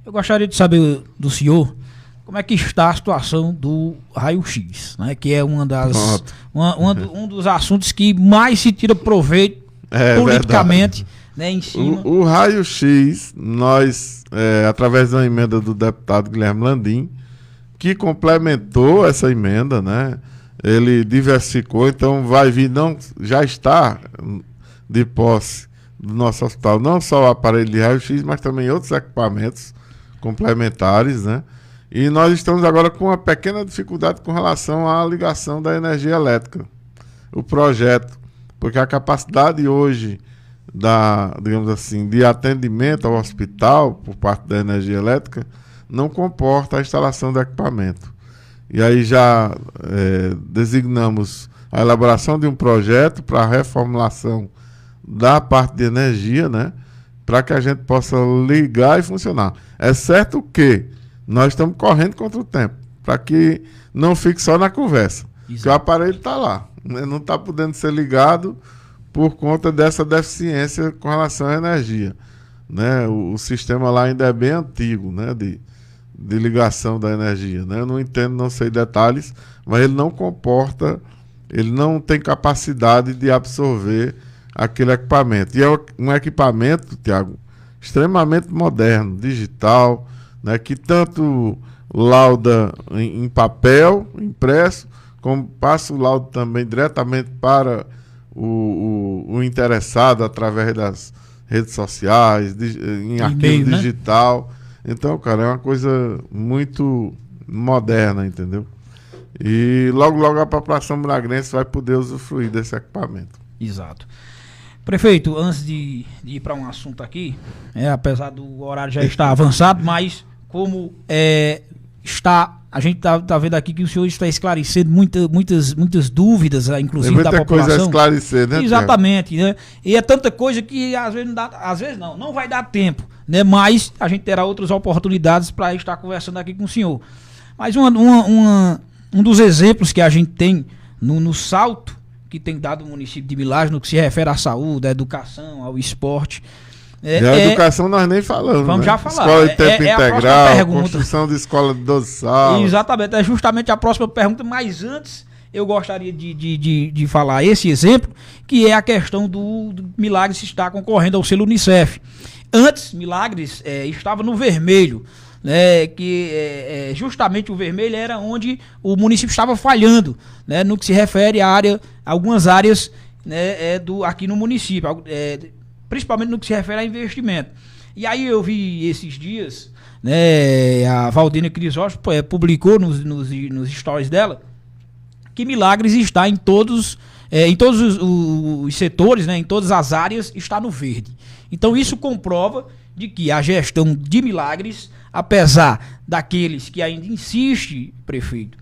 Eu gostaria de saber do senhor como é que está a situação do raio-x, né? Que é um dos assuntos que mais se tira proveito politicamente, né, em cima. O raio-x, nós, através da emenda do deputado Guilherme Landim, que complementou essa emenda, né? Ele diversificou, então vai vir, já está de posse do nosso hospital, não só o aparelho de raio-x, mas também outros equipamentos complementares, né? E nós estamos agora com uma pequena dificuldade com relação à ligação da energia elétrica, o projeto, porque a capacidade hoje digamos assim, de atendimento ao hospital por parte da energia elétrica não comporta a instalação do equipamento. E aí já designamos a elaboração de um projeto para a reformulação da parte de energia, né, para que a gente possa ligar e funcionar. É certo que nós estamos correndo contra o tempo, para que não fique só na conversa. Porque o aparelho está lá, né, não está podendo ser ligado por conta dessa deficiência com relação à energia, né? O sistema lá ainda é bem antigo, né, de ligação da energia, né? Eu não entendo, não sei detalhes, mas ele não tem capacidade de absorver aquele equipamento. E é um equipamento, Tiago, extremamente moderno, digital, né, que tanto lauda em papel, impresso, como passa o laudo também diretamente para o interessado através das redes sociais, em arquivo digital. Né? Então, cara, é uma coisa muito moderna, entendeu? E logo a população milagrense vai poder usufruir desse equipamento. Exato. Prefeito, antes de ir para um assunto aqui, apesar do horário já estar avançado, mas como a gente tá vendo aqui que o senhor está esclarecendo muitas dúvidas, inclusive da população. Coisa a esclarecer, né? Exatamente, né? E é tanta coisa que às vezes não vai dar tempo, né? Mas a gente terá outras oportunidades para estar conversando aqui com o senhor. Mas um dos exemplos que a gente tem no salto que tem dado o município de Milagres no que se refere à saúde, à educação, ao esporte. A educação nós nem falamos. Vamos, né? Já falar. Escola de tempo integral, construção de escola de 12 salas. Exatamente, é justamente a próxima pergunta, mas antes eu gostaria de falar esse exemplo, que é a questão do Milagres estar concorrendo ao selo Unicef. Antes, Milagres estava no vermelho, né, que justamente o vermelho era onde o município estava falhando, né, no que se refere a algumas áreas, né, aqui no município, principalmente no que se refere a investimento. E aí eu vi esses dias, né, a Valdênia Crisóstomo publicou nos stories dela que Milagres está em todos os setores, né, em todas as áreas, está no verde. Então isso comprova de que a gestão de Milagres, apesar daqueles que ainda insistem, prefeito,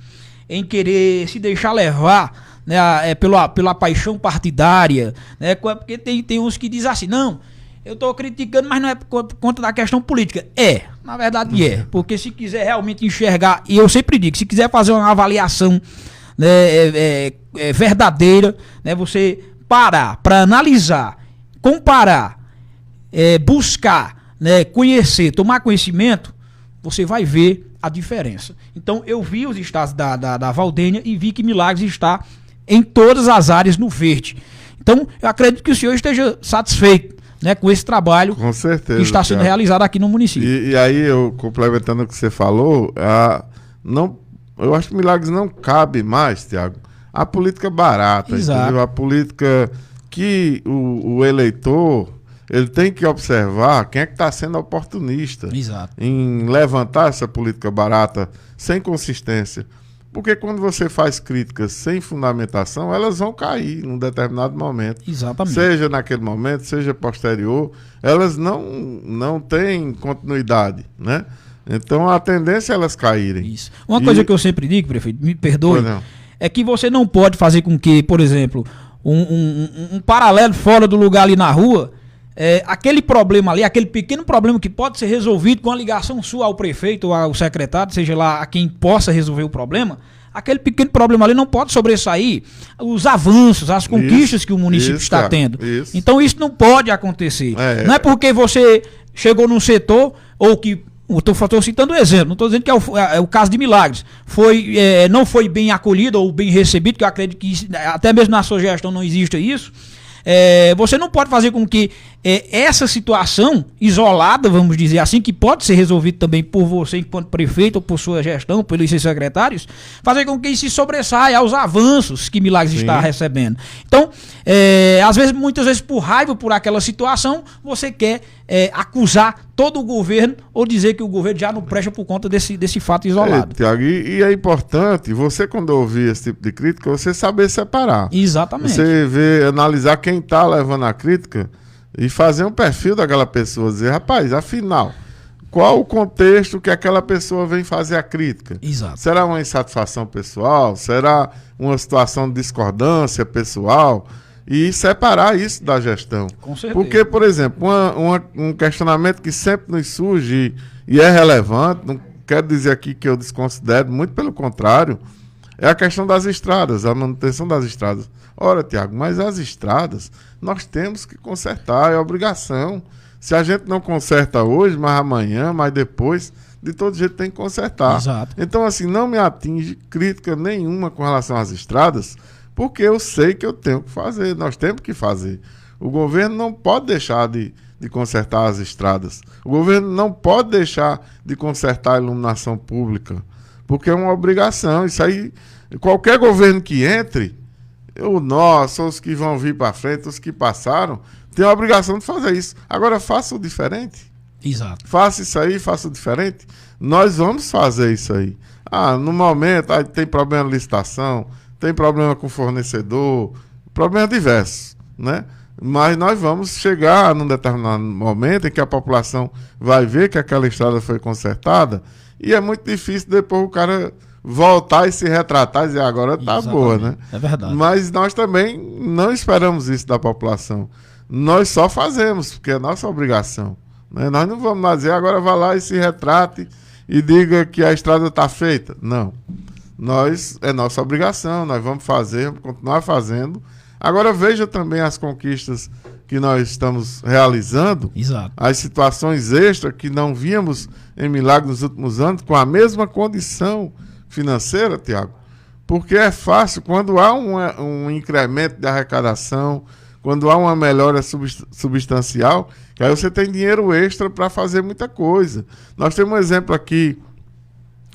em querer se deixar levar, né, pela paixão partidária, né, porque tem uns que dizem assim, não, eu estou criticando, mas não é por conta da questão política. Na verdade porque se quiser realmente enxergar, e eu sempre digo, se quiser fazer uma avaliação, né, verdadeira, né, você parar para analisar, comparar, buscar, né, conhecer, tomar conhecimento, você vai ver a diferença. Então eu vi os estados da Valdênia e vi que Milagres está em todas as áreas no verde. Então eu acredito que o senhor esteja satisfeito, né, com esse trabalho, com certeza, que está sendo realizado aqui no município. E aí, eu complementando o que você falou, eu acho que Milagres não cabe mais, Tiago, a política barata, entendeu? A política que o eleitor, ele tem que observar quem é que está sendo oportunista. Exato. Em levantar essa política barata sem consistência. Porque quando você faz críticas sem fundamentação, elas vão cair num determinado momento. Exatamente. Seja naquele momento, seja posterior, elas não têm continuidade, né? Então a tendência é elas caírem. Isso. Uma coisa que eu sempre digo, prefeito, me perdoe, é que você não pode fazer com que, por exemplo, um paralelo fora do lugar ali na rua, aquele problema ali, aquele pequeno problema que pode ser resolvido com a ligação sua ao prefeito ou ao secretário, seja lá a quem possa resolver o problema, aquele pequeno problema ali não pode sobressair os avanços, as conquistas que o município está tendo. Então isso não pode acontecer. Não é porque você chegou num setor ou que Estou citando um exemplo, não estou dizendo que é o caso de Milagres. Não foi bem acolhido ou bem recebido, que eu acredito que até mesmo na sua gestão não existe isso. Você não pode fazer com que essa situação isolada, vamos dizer assim, que pode ser resolvida também por você enquanto prefeito ou por sua gestão, pelos seus secretários, fazer com que isso se sobressaia aos avanços que Milagres está recebendo. Então, muitas vezes por raiva por aquela situação, você quer acusar todo o governo ou dizer que o governo já não presta por conta desse fato isolado. Tiago, e é importante, você quando ouvir esse tipo de crítica, você saber separar. Exatamente. Você analisar quem está levando a crítica e fazer um perfil daquela pessoa, dizer, rapaz, afinal, qual o contexto que aquela pessoa vem fazer a crítica? Exato. Será uma insatisfação pessoal? Será uma situação de discordância pessoal? E separar isso da gestão. Com certeza. Porque, por exemplo, um questionamento que sempre nos surge e é relevante, não quero dizer aqui que eu desconsidero, muito pelo contrário, é a questão das estradas, a manutenção das estradas. Ora, Tiago, mas as estradas nós temos que consertar, é obrigação. Se a gente não conserta hoje, mas amanhã, mas depois, de todo jeito tem que consertar. Exato. Então, assim, não me atinge crítica nenhuma com relação às estradas, porque eu sei que eu tenho que fazer, nós temos que fazer. O governo não pode deixar de consertar as estradas. O governo não pode deixar de consertar a iluminação pública, porque é uma obrigação. Isso aí, qualquer governo que entre, os que vão vir para frente, os que passaram, tem a obrigação de fazer isso. Agora, faça o diferente. Exato. Faça isso aí, faça o diferente. Nós vamos fazer isso aí. No momento, tem problema de licitação, tem problema com fornecedor, problema diversos, né? Mas nós vamos chegar num determinado momento em que a população vai ver que aquela estrada foi consertada e é muito difícil depois o cara voltar e se retratar e dizer, agora tá boa, né? É verdade. Mas nós também não esperamos isso da população. Nós só fazemos, porque é nossa obrigação, né? Nós não vamos lá dizer, agora vá lá e se retrate e diga que a estrada está feita. Não. É nossa obrigação, nós vamos fazer, vamos continuar fazendo. Agora veja também as conquistas que nós estamos realizando. Exato. As situações extras que não víamos em Milagres nos últimos anos, com a mesma condição financeira, Tiago. Porque é fácil, quando há um incremento de arrecadação, quando há uma melhora substancial, que aí você tem dinheiro extra para fazer muita coisa. Nós temos um exemplo aqui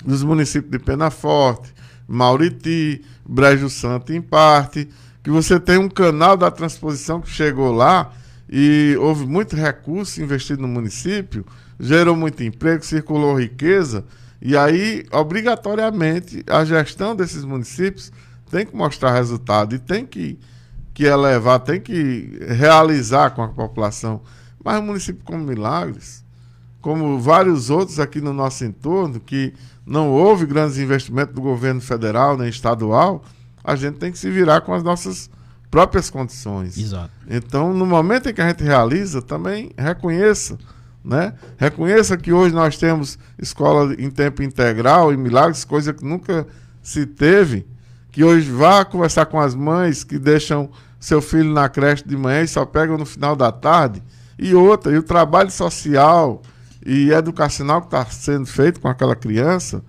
dos municípios de Penaforte, Mauriti, Brejo Santo em parte, que você tem um canal da transposição que chegou lá e houve muito recurso investido no município, gerou muito emprego, circulou riqueza, e aí, obrigatoriamente, a gestão desses municípios tem que mostrar resultado e tem que elevar, tem que realizar com a população. Mas um município como Milagres, como vários outros aqui no nosso entorno, que não houve grandes investimentos do governo federal nem estadual, a gente tem que se virar com as nossas próprias condições. Exato. Então, no momento em que a gente realiza, também reconheça, né? Reconheça que hoje nós temos escola em tempo integral em Milagres, coisa que nunca se teve, que hoje vá conversar com as mães que deixam seu filho na creche de manhã e só pegam no final da tarde, e o trabalho social e educacional que está sendo feito com aquela criança,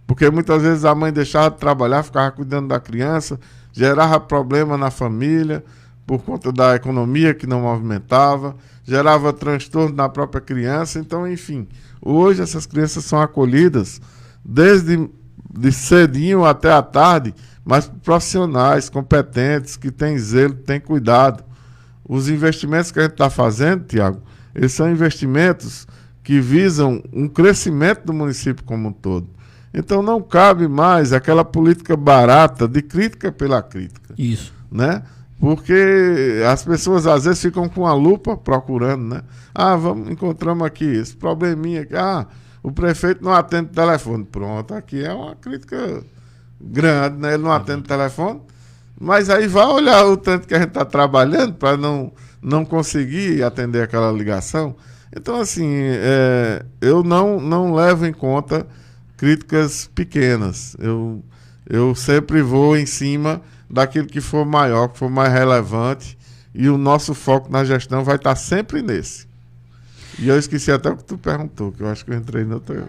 porque muitas vezes a mãe deixava de trabalhar, ficava cuidando da criança, gerava problema na família, por conta da economia que não movimentava, gerava transtorno na própria criança. Então, enfim, hoje essas crianças são acolhidas desde de cedinho até a tarde, mas profissionais, competentes, que têm zelo, que têm cuidado. Os investimentos que a gente está fazendo, Tiago, eles são investimentos que visam um crescimento do município como um todo. Então não cabe mais aquela política barata de crítica pela crítica. Isso. Né? Porque as pessoas às vezes ficam com a lupa procurando, né? Encontramos aqui esse probleminha aqui. O prefeito não atende o telefone. Pronto, aqui é uma crítica grande, né? Ele não atende o telefone, mas aí vai olhar o tanto que a gente está trabalhando para não conseguir atender aquela ligação. Então, assim, eu não levo em conta críticas pequenas. Eu sempre vou em cima daquilo que for maior, que for mais relevante, e o nosso foco na gestão vai estar sempre nesse. E eu esqueci até o que tu perguntou, que eu acho que eu entrei no teu.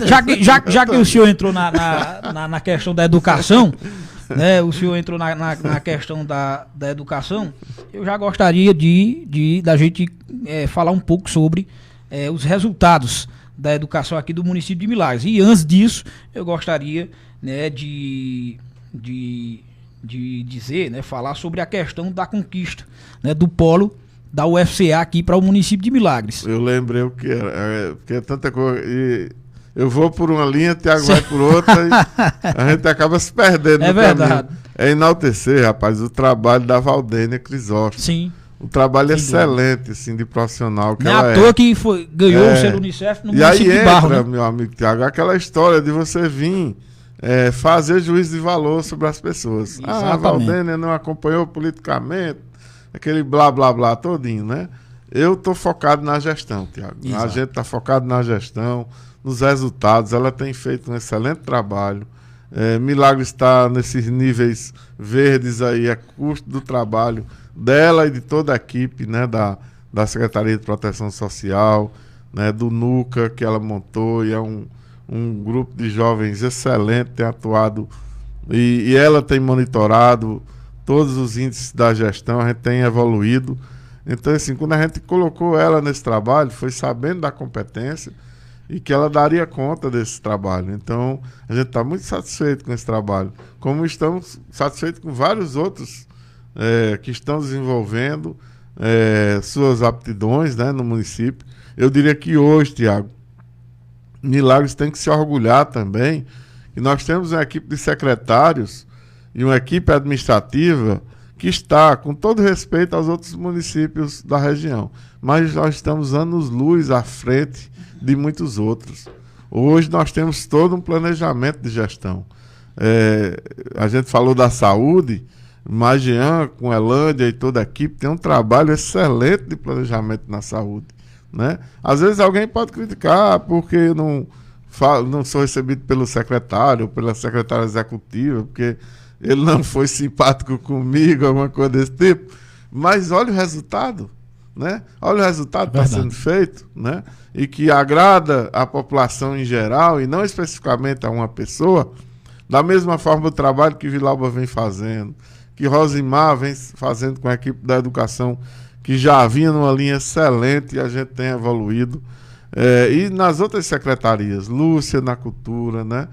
Já que o senhor entrou na questão da educação, né? O senhor entrou na questão da educação, eu já gostaria da gente falar um pouco sobre os resultados da educação aqui do município de Milagres. E antes disso, eu gostaria, né, de dizer, né, falar sobre a questão da conquista, né, do polo da UFCA aqui para o município de Milagres. Eu lembrei o que era, porque é tanta coisa. E eu vou por uma linha, Tiago vai por outra, e a gente acaba se perdendo no verdade. caminho. É enaltecer, rapaz, o trabalho da Valdênia Crisóstomo. Sim. O trabalho excelente, assim, de profissional que não ela é à toa que ganhou o selo Unicef no município de Barro, né? Meu amigo Tiago, aquela história de você vir fazer juízo de valor sobre as pessoas. Exatamente. A Valdênia não acompanhou politicamente, aquele blá, blá, blá todinho, né? Eu tô focado na gestão, Tiago. A gente tá focado na gestão, nos resultados. Ela tem feito um excelente trabalho. Milagres está nesses níveis verdes aí, é custo do trabalho dela e de toda a equipe, né, da Secretaria de Proteção Social, né, do NUCA, que ela montou, e é um grupo de jovens excelente, tem atuado, e ela tem monitorado todos os índices da gestão, a gente tem evoluído. Então, assim, quando a gente colocou ela nesse trabalho, foi sabendo da competência e que ela daria conta desse trabalho. Então, a gente está muito satisfeito com esse trabalho, como estamos satisfeitos com vários outros que estão desenvolvendo suas aptidões, né, no município. Eu diria que hoje, Tiago, Milagres tem que se orgulhar também que nós temos uma equipe de secretários e uma equipe administrativa que está, com todo respeito aos outros municípios da região, mas nós estamos anos-luz à frente de muitos outros. Hoje nós temos todo um planejamento de gestão. A gente falou da saúde, mas Jean, com Elândia e toda a equipe, tem um trabalho excelente de planejamento na saúde, né? Às vezes alguém pode criticar porque não sou recebido pelo secretário, pela secretária executiva, porque ele não foi simpático comigo, alguma coisa desse tipo, mas olha o resultado, né? Olha o resultado que está sendo feito, né? E que agrada a população em geral e não especificamente a uma pessoa, da mesma forma o trabalho que Vilauba vem fazendo, que Rosimar vem fazendo com a equipe da educação, que já vinha numa linha excelente e a gente tem evoluído. E nas outras secretarias, Lúcia na cultura, né?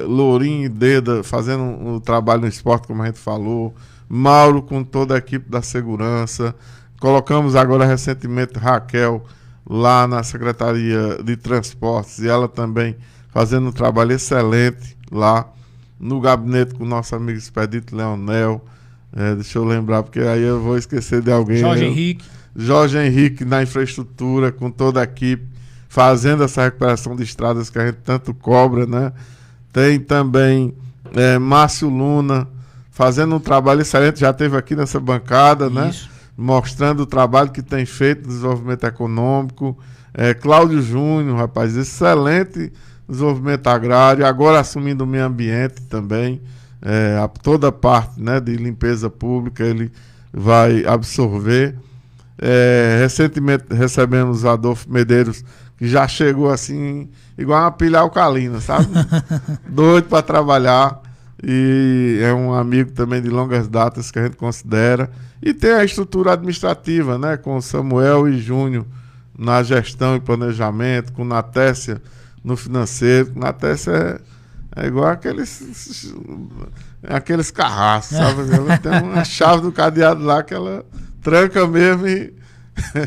Lourinho e Deda fazendo um trabalho no esporte, como a gente falou, Mauro com toda a equipe da segurança, colocamos agora recentemente Raquel lá na Secretaria de Transportes e ela também fazendo um trabalho excelente lá no gabinete com o nosso amigo Expedito Leonel. Deixa eu lembrar, porque aí eu vou esquecer de alguém. Jorge Henrique na infraestrutura, com toda a equipe, fazendo essa recuperação de estradas que a gente tanto cobra, né? Tem também Márcio Luna fazendo um trabalho excelente, já esteve aqui nessa bancada, né? Mostrando o trabalho que tem feito, desenvolvimento econômico. Cláudio Júnior, rapaz, excelente desenvolvimento agrário, agora assumindo o meio ambiente também, toda a parte, né, de limpeza pública ele vai absorver. Recentemente recebemos Adolfo Medeiros, que já chegou assim, igual uma pilha alcalina, sabe? Doido para trabalhar, e é um amigo também de longas datas que a gente considera. E tem a estrutura administrativa, né, com Samuel e Júnior na gestão e planejamento, com Natécia no financeiro. Natécia é igual aqueles carrascos, sabe? Ela tem uma chave do cadeado lá que ela tranca mesmo e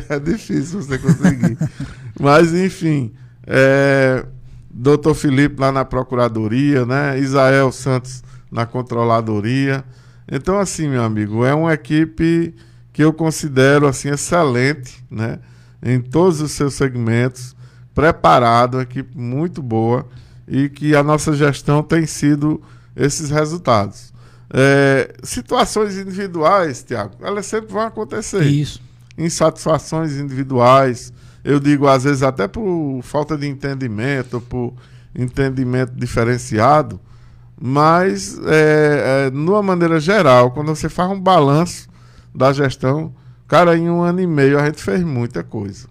é difícil você conseguir. Mas, enfim, Dr. Felipe lá na Procuradoria, né? Isael Santos na Controladoria. Então, assim, meu amigo, é uma equipe que eu considero assim, excelente, né? Em todos os seus segmentos, preparado, uma equipe muito boa, e que a nossa gestão tem sido esses resultados. Situações individuais, Tiago, elas sempre vão acontecer. Isso. Insatisfações individuais, eu digo às vezes até por falta de entendimento, por entendimento diferenciado, mas, de uma maneira geral, quando você faz um balanço da gestão, Cara, em 1 ano e meio a gente fez muita coisa.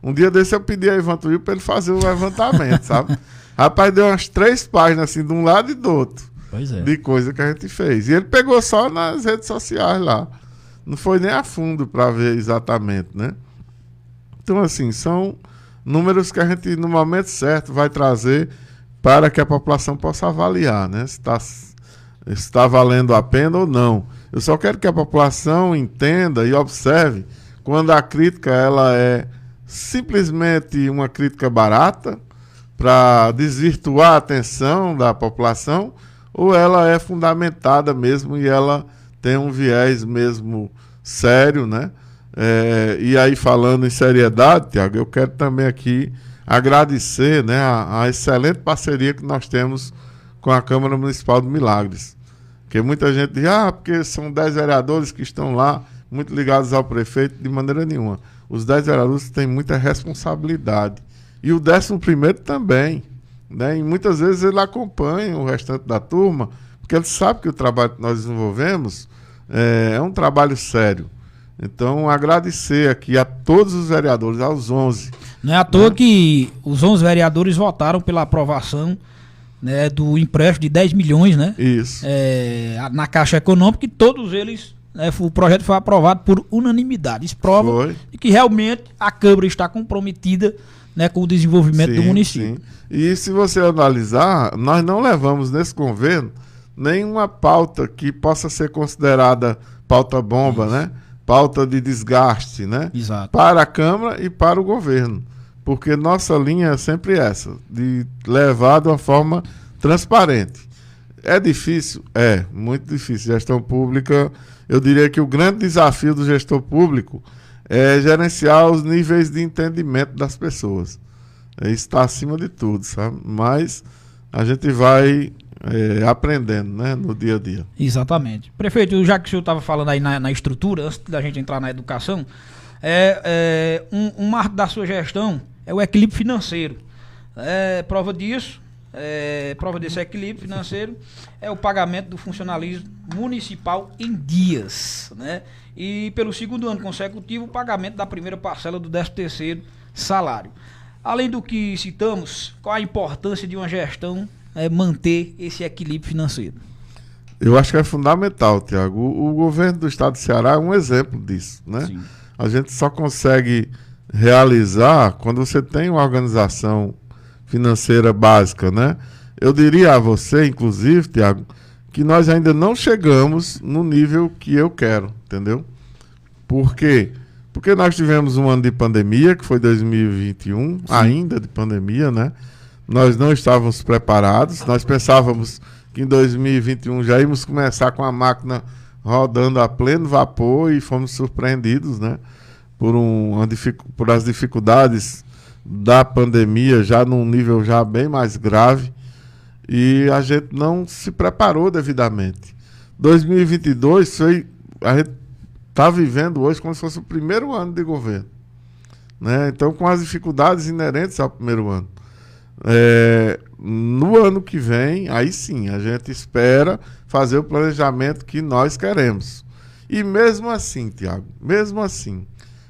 Um dia desse eu pedi a Ivan Tuil para ele fazer o levantamento, sabe? Rapaz, deu umas 3 páginas assim, de um lado e do outro. Pois é. De coisa que a gente fez. E ele pegou só nas redes sociais lá. Não foi nem a fundo para ver exatamente, né? Então, assim, são números que a gente, no momento certo, vai trazer para que a população possa avaliar, né? Se está valendo a pena ou não. Eu só quero que a população entenda e observe quando a crítica ela é simplesmente uma crítica barata para desvirtuar a atenção da população, ou ela é fundamentada mesmo e ela tem um viés mesmo sério, né? E aí, falando em seriedade, Tiago, eu quero também aqui agradecer, né, a excelente parceria que nós temos com a Câmara Municipal de Milagres. Porque muita gente diz, porque são 10 vereadores que estão lá, muito ligados ao prefeito, de maneira nenhuma. Os 10 vereadores têm muita responsabilidade. E o 11º também, né? E muitas vezes ele acompanha o restante da turma, porque ele sabe que o trabalho que nós desenvolvemos é um trabalho sério. Então, agradecer aqui a todos os vereadores, aos 11. Não é à toa que os 11 vereadores votaram pela aprovação, né, do empréstimo de 10 milhões, né? Isso. Na Caixa Econômica, e todos eles, né, o projeto foi aprovado por unanimidade. Isso prova que realmente a Câmara está comprometida, né, com o desenvolvimento do município. Sim. E se você analisar, nós não levamos nesse governo nenhuma pauta que possa ser considerada pauta bomba, né? Pauta de desgaste, né? Exato. Para a Câmara e para o governo. Porque nossa linha é sempre essa, de levar de uma forma transparente. É difícil? É, muito difícil. Gestão pública, eu diria que o grande desafio do gestor público é gerenciar os níveis de entendimento das pessoas. Isso está acima de tudo, sabe? Mas a gente vai aprendendo, né, no dia a dia. Exatamente. Prefeito, já que o senhor estava falando aí na estrutura, antes da gente entrar na educação, um marco da sua gestão é o equilíbrio financeiro. Prova disso, prova desse equilíbrio financeiro é o pagamento do funcionalismo municipal em dias, né? E pelo 2º ano consecutivo, o pagamento da primeira parcela do 13º salário. Além do que citamos, qual a importância de uma gestão manter esse equilíbrio financeiro? Eu acho que é fundamental, Tiago. O governo do estado do Ceará é um exemplo disso, né? Sim. A gente só consegue realizar quando você tem uma organização financeira básica, né? Eu diria a você, inclusive, Tiago, que nós ainda não chegamos no nível que eu quero, entendeu? Por quê? Porque nós tivemos um ano de pandemia, que foi 2021, sim, ainda de pandemia, né? Nós não estávamos preparados, nós pensávamos que em 2021 já íamos começar com a máquina rodando a pleno vapor e fomos surpreendidos, né? Por as dificuldades da pandemia, já num nível já bem mais grave, e a gente não se preparou devidamente. 2022 a gente está vivendo hoje como se fosse o primeiro ano de governo, né? Então, com as dificuldades inerentes ao primeiro ano. No ano que vem, aí sim, a gente espera fazer o planejamento que nós queremos. E mesmo assim, Tiago, mesmo assim,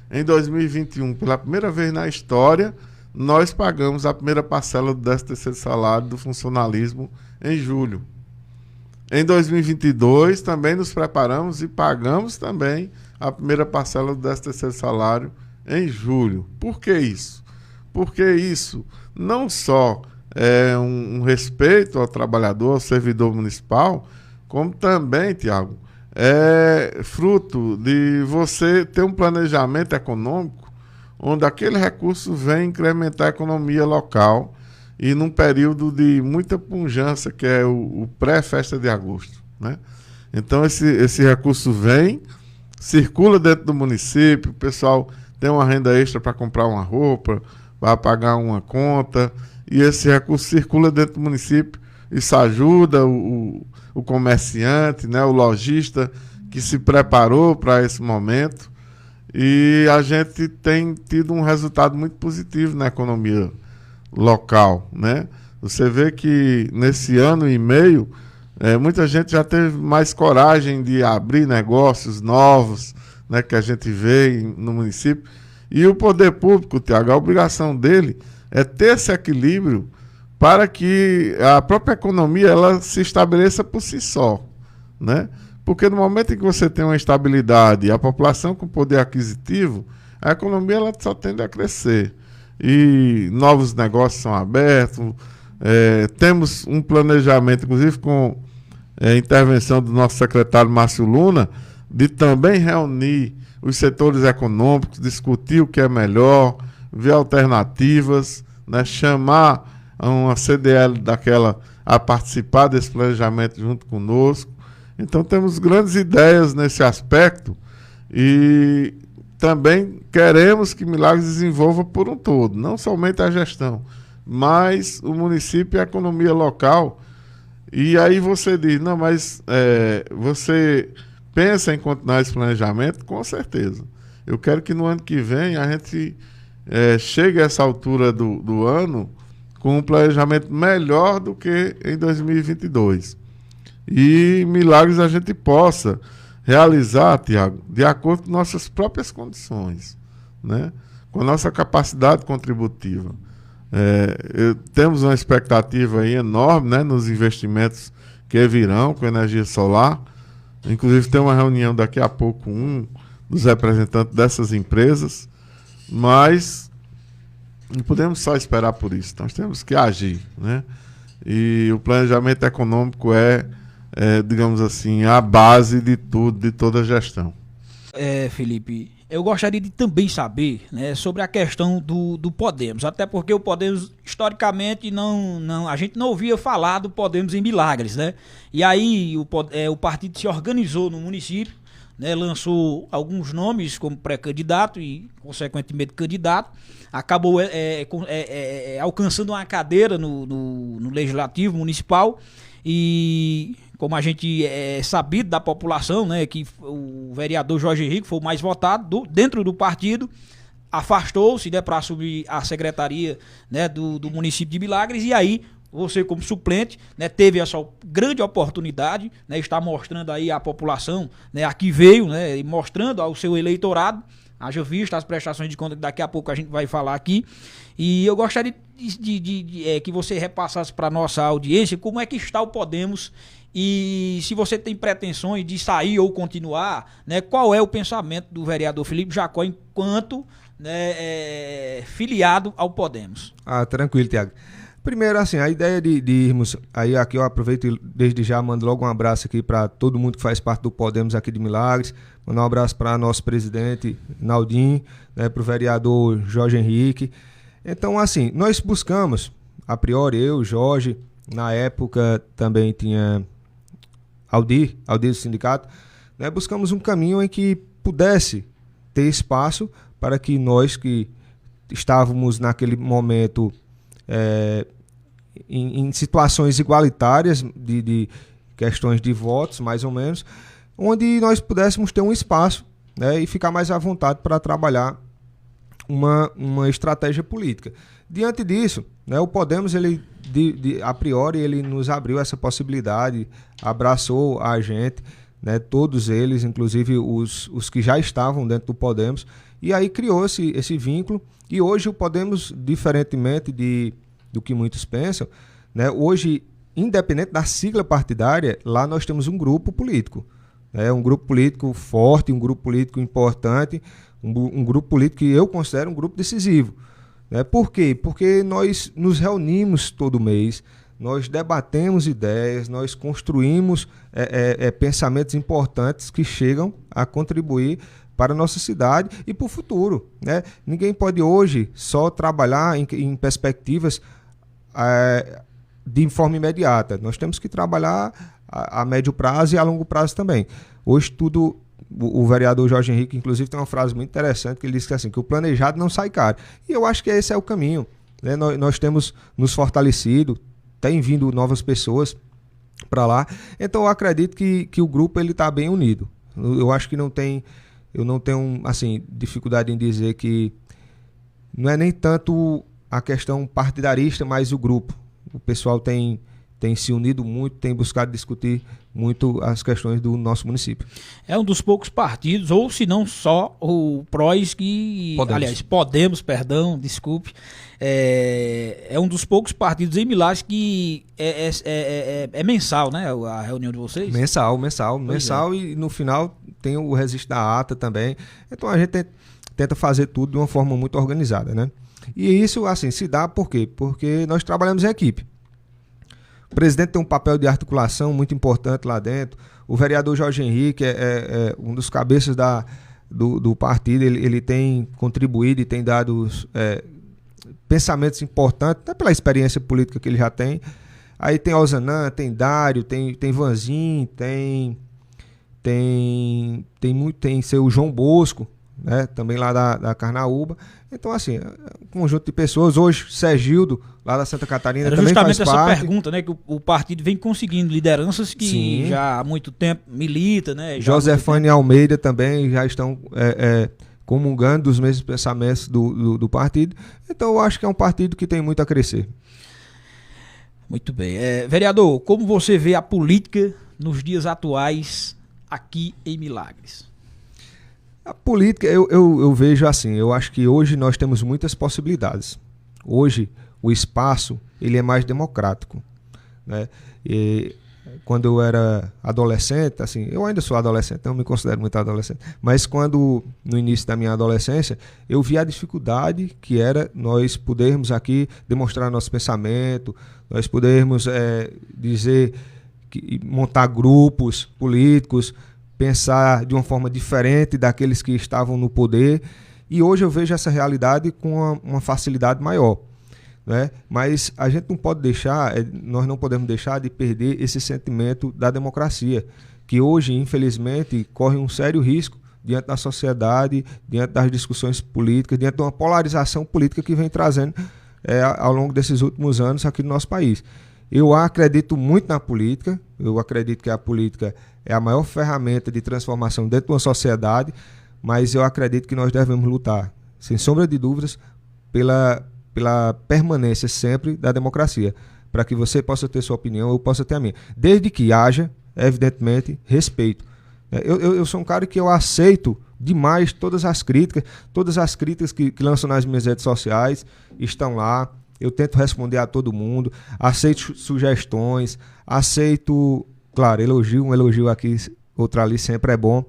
em 2021, pela primeira vez na história, nós pagamos a primeira parcela do 13º salário do funcionalismo em julho. Em 2022, também nos preparamos e pagamos também a primeira parcela do 13º salário em julho. Por que isso? Porque isso não só é um respeito ao trabalhador, ao servidor municipal, como também, Tiago, é fruto de você ter um planejamento econômico onde aquele recurso vem incrementar a economia local e num período de muita pujança, que é o pré-festa de agosto, né? Então, esse recurso vem, circula dentro do município, o pessoal tem uma renda extra para comprar uma roupa, para pagar uma conta, e esse recurso circula dentro do município. Isso ajuda o comerciante, né, o lojista que se preparou para esse momento, e a gente tem tido um resultado muito positivo na economia local, né? Você vê que nesse ano e meio, muita gente já teve mais coragem de abrir negócios novos, né, que a gente vê no município. E o poder público, Tiago, a obrigação dele é ter esse equilíbrio para que a própria economia ela se estabeleça por si só, né? Porque no momento em que você tem uma estabilidade e a população com poder aquisitivo, a economia ela só tende a crescer. E novos negócios são abertos, temos um planejamento, inclusive com a intervenção do nosso secretário Márcio Luna, de também reunir os setores econômicos, discutir o que é melhor, ver alternativas, né, chamar uma CDL daquela a participar desse planejamento junto conosco. Então temos grandes ideias nesse aspecto e também queremos que Milagres desenvolva por um todo, não somente a gestão, mas o município e a economia local. E aí você diz, não, mas você pensa em continuar esse planejamento? Com certeza. Eu quero que no ano que vem a gente chegue a essa altura do ano com um planejamento melhor do que em 2022. E Milagres a gente possa realizar, Tiago, de acordo com nossas próprias condições, né? Com a nossa capacidade contributiva. Temos uma expectativa aí enorme, né, nos investimentos que virão com energia solar. Inclusive tem uma reunião daqui a pouco, um dos representantes dessas empresas, mas não podemos só esperar por isso, nós temos que agir, né? E o planejamento econômico digamos assim, a base de tudo, de toda a gestão. Felipe, eu gostaria de também saber, né, sobre a questão do Podemos, até porque o Podemos, historicamente, a gente não ouvia falar do Podemos em Milagres, né? E aí o partido se organizou no município, né, lançou alguns nomes como pré-candidato e, consequentemente, candidato, acabou alcançando uma cadeira no Legislativo Municipal e, como a gente é sabido da população, né, que o vereador Jorge Henrique foi o mais votado dentro do partido, afastou-se, né, para assumir a secretaria, né, do município de Milagres, e aí você como suplente, né, teve essa grande oportunidade, né, está mostrando aí à população, né, a que veio, né, e mostrando ao seu eleitorado, haja vista as prestações de conta que daqui a pouco a gente vai falar aqui, e eu gostaria que você repassasse para a nossa audiência como é que está o Podemos e se você tem pretensões de sair ou continuar, né, qual é o pensamento do vereador Felipe Jacó enquanto, né, filiado ao Podemos. Tranquilo, Tiago. Primeiro, assim, a ideia de irmos, aí aqui eu aproveito e desde já mando logo um abraço aqui para todo mundo que faz parte do Podemos aqui de Milagres, mandar um abraço para nosso presidente Naldinho, né, para o vereador Jorge Henrique. Então, assim, nós buscamos, a priori, eu, Jorge, na época também tinha Aldir do sindicato, né, buscamos um caminho em que pudesse ter espaço para que nós que estávamos naquele momento em situações igualitárias de questões de votos, mais ou menos, onde nós pudéssemos ter um espaço, né, e ficar mais à vontade para trabalhar uma estratégia política. Diante disso, né, o Podemos, ele a priori, ele nos abriu essa possibilidade, abraçou a gente, né, todos eles, inclusive os que já estavam dentro do Podemos, e aí criou esse vínculo, e hoje o Podemos, diferentemente do que muitos pensam, né, hoje, independente da sigla partidária, lá nós temos um grupo político, né, um grupo político forte, um grupo político importante, um grupo político que eu considero um grupo decisivo. Né? Por quê? Porque nós nos reunimos todo mês, nós debatemos ideias, nós construímos pensamentos importantes que chegam a contribuir para a nossa cidade e para o futuro. Né? Ninguém pode hoje só trabalhar em perspectivas de forma imediata. Nós temos que trabalhar a médio prazo e a longo prazo também. Hoje tudo... O vereador Jorge Henrique, inclusive, tem uma frase muito interessante que ele diz que, assim, que o planejado não sai caro. E eu acho que esse é o caminho. Né? Nós temos nos fortalecido, tem vindo novas pessoas para lá. Então eu acredito que o grupo está bem unido. Eu acho que eu não tenho assim, dificuldade em dizer que não é nem tanto a questão partidarista, mas o grupo. O pessoal tem tem se unido muito, tem buscado discutir muito as questões do nosso município. É um dos poucos partidos, ou se não só o PROS que... Podemos, desculpe. É um dos poucos partidos em Milagres que é mensal, né? A reunião de vocês? Mensal. E no final tem o registro da ata também. Então a gente tenta fazer tudo de uma forma muito organizada, né? E isso, assim, se dá por quê? Porque nós trabalhamos em equipe. O presidente tem um papel de articulação muito importante lá dentro. O vereador Jorge Henrique é um dos cabeças do partido. Ele tem contribuído e tem dado pensamentos importantes, até pela experiência política que ele já tem. Aí tem Alzanã, tem Dário, tem Vanzin, tem seu João Bosco, né, também lá da Carnaúba. Então, assim, um conjunto de pessoas. Hoje, Sergildo, lá da Santa Catarina, era também faz justamente essa parte. pergunta, né? Que o partido vem conseguindo lideranças que Sim. já há muito tempo milita, né? Josefane Almeida também já estão comungando dos mesmos pensamentos do partido. Então, eu acho que é um partido que tem muito a crescer. Muito bem. Vereador, como você vê a política nos dias atuais aqui em Milagres? A política, eu vejo assim, eu acho que hoje nós temos muitas possibilidades. Hoje, o espaço, ele é mais democrático, né? E quando eu era adolescente, assim, eu ainda sou adolescente, não me considero muito adolescente, mas quando, no início da minha adolescência, eu vi a dificuldade que era nós podermos aqui demonstrar nosso pensamento, nós podermos montar grupos políticos, pensar de uma forma diferente daqueles que estavam no poder, e hoje eu vejo essa realidade com uma facilidade maior, né? Mas a gente não pode nós não podemos deixar de perder esse sentimento da democracia, que hoje, infelizmente, corre um sério risco diante da sociedade, diante das discussões políticas, diante de uma polarização política que vem trazendo ao longo desses últimos anos aqui no nosso país. Eu acredito muito na política, eu acredito que a política é a maior ferramenta de transformação dentro de uma sociedade, mas eu acredito que nós devemos lutar, sem sombra de dúvidas, pela permanência sempre da democracia, para que você possa ter sua opinião, eu possa ter a minha, desde que haja, evidentemente, respeito. Eu sou um cara que eu aceito demais todas as críticas que lançam nas minhas redes sociais, estão lá. Eu tento responder a todo mundo, aceito sugestões, aceito, claro, um elogio aqui, outro ali sempre é bom,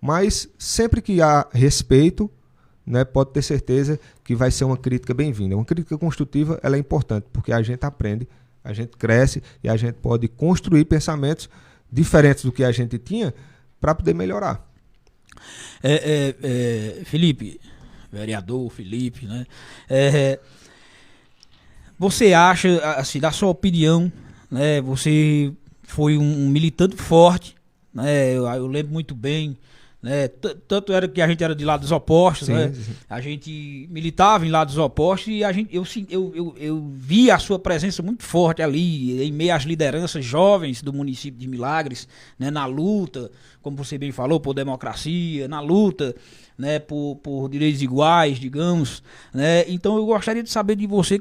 mas sempre que há respeito, né, pode ter certeza que vai ser uma crítica bem-vinda. Uma crítica construtiva, ela é importante, porque a gente aprende, a gente cresce e a gente pode construir pensamentos diferentes do que a gente tinha para poder melhorar. Felipe, vereador Felipe, né? Você acha, assim, da sua opinião, né? Você foi um militante forte, né? Eu lembro muito bem, né? Tanto era que a gente era de lados opostos, sim, né? Sim. A gente militava em lados opostos e eu vi a sua presença muito forte ali, em meio às lideranças jovens do município de Milagres, né? Na luta, como você bem falou, por democracia, na luta, né, por direitos iguais, digamos, né? Então eu gostaria de saber de você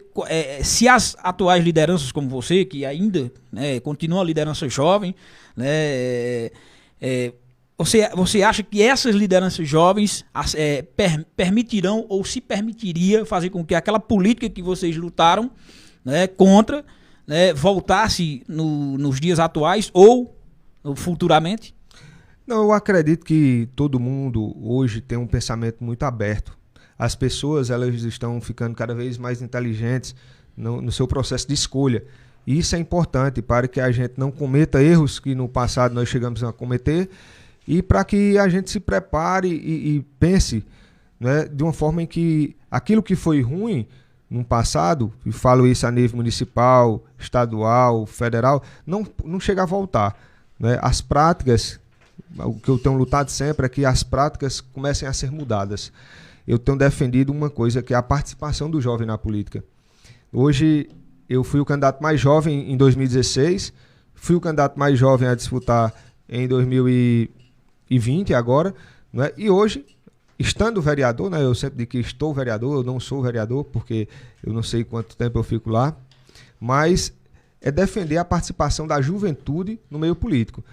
se as atuais lideranças como você, que ainda, né, continua a liderança jovem, né, você acha que essas lideranças jovens permitirão ou se permitiria fazer com que aquela política que vocês lutaram, né, contra, né, voltasse nos dias atuais ou futuramente? Não, eu acredito que todo mundo hoje tem um pensamento muito aberto. As pessoas, elas estão ficando cada vez mais inteligentes no seu processo de escolha. E isso é importante para que a gente não cometa erros que no passado nós chegamos a cometer e para que a gente se prepare e pense, né, de uma forma em que aquilo que foi ruim no passado, e falo isso a nível municipal, estadual, federal, não chega a voltar, né? As práticas, o que eu tenho lutado sempre é que as práticas comecem a ser mudadas. Eu tenho defendido uma coisa, que é a participação do jovem na política. Hoje, eu fui o candidato mais jovem em 2016, fui o candidato mais jovem a disputar em 2020 agora, né? E hoje, estando vereador, né? Eu sempre digo que estou vereador, eu não sou vereador, porque eu não sei quanto tempo eu fico lá, mas é defender a participação da juventude no meio político.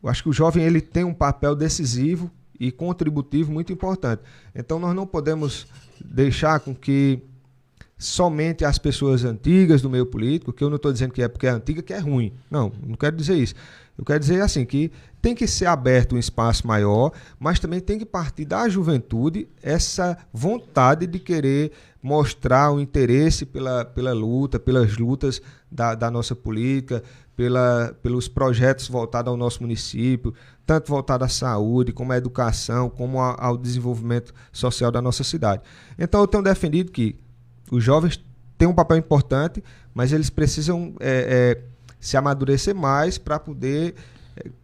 Eu acho que o jovem ele tem um papel decisivo e contributivo muito importante. Então nós não podemos deixar com que somente as pessoas antigas do meio político, que eu não estou dizendo que é porque é antiga que é ruim. Não quero dizer isso. Eu quero dizer assim, que tem que ser aberto um espaço maior, mas também tem que partir da juventude essa vontade de querer mostrar o interesse pela luta, pelas lutas da nossa política, pelos projetos voltados ao nosso município, tanto voltados à saúde, como à educação, como ao desenvolvimento social da nossa cidade. Então eu tenho defendido que os jovens têm um papel importante, mas eles precisam se amadurecer mais para poder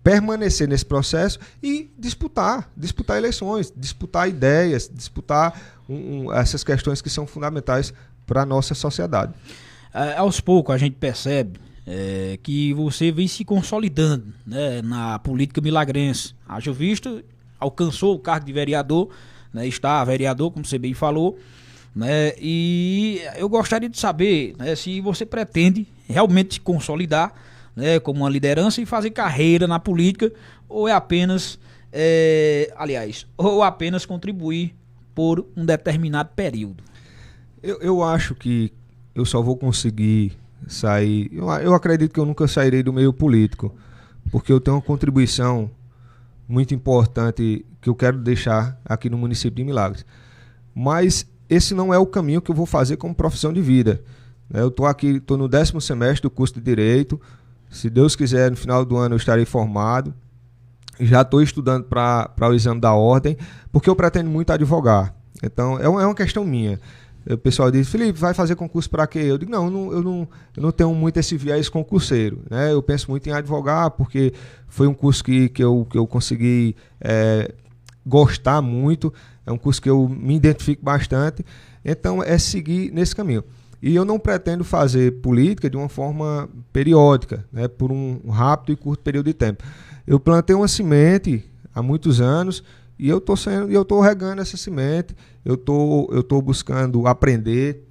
permanecer nesse processo e disputar eleições, disputar ideias, disputar essas questões que são fundamentais para a nossa sociedade. Aos poucos a gente percebe que você vem se consolidando, né, na política milagrense. Haja visto, alcançou o cargo de vereador, né, está vereador, como você bem falou, né, e eu gostaria de saber, né, se você pretende realmente se consolidar, né, como uma liderança e fazer carreira na política, ou é apenas, ou apenas contribuir por um determinado período. Eu acho que eu só vou conseguir sair. Eu acredito que eu nunca sairei do meio político, porque eu tenho uma contribuição muito importante que eu quero deixar aqui no município de Milagres. Mas esse não é o caminho que eu vou fazer como profissão de vida. Eu estou no 10º semestre do curso de Direito. Se Deus quiser, no final do ano eu estarei formado. Já estou estudando para o exame da ordem, porque eu pretendo muito advogar. Então, é uma questão minha. O pessoal diz, Felipe, vai fazer concurso para quê? Eu digo, eu não tenho muito esse viés concurseiro, né? Eu penso muito em advogar, porque foi um curso que eu consegui gostar muito, é um curso que eu me identifico bastante, então é seguir nesse caminho. E eu não pretendo fazer política de uma forma periódica, né, por um rápido e curto período de tempo. Eu plantei uma semente há muitos anos e eu estou regando essa semente, eu tô buscando aprender,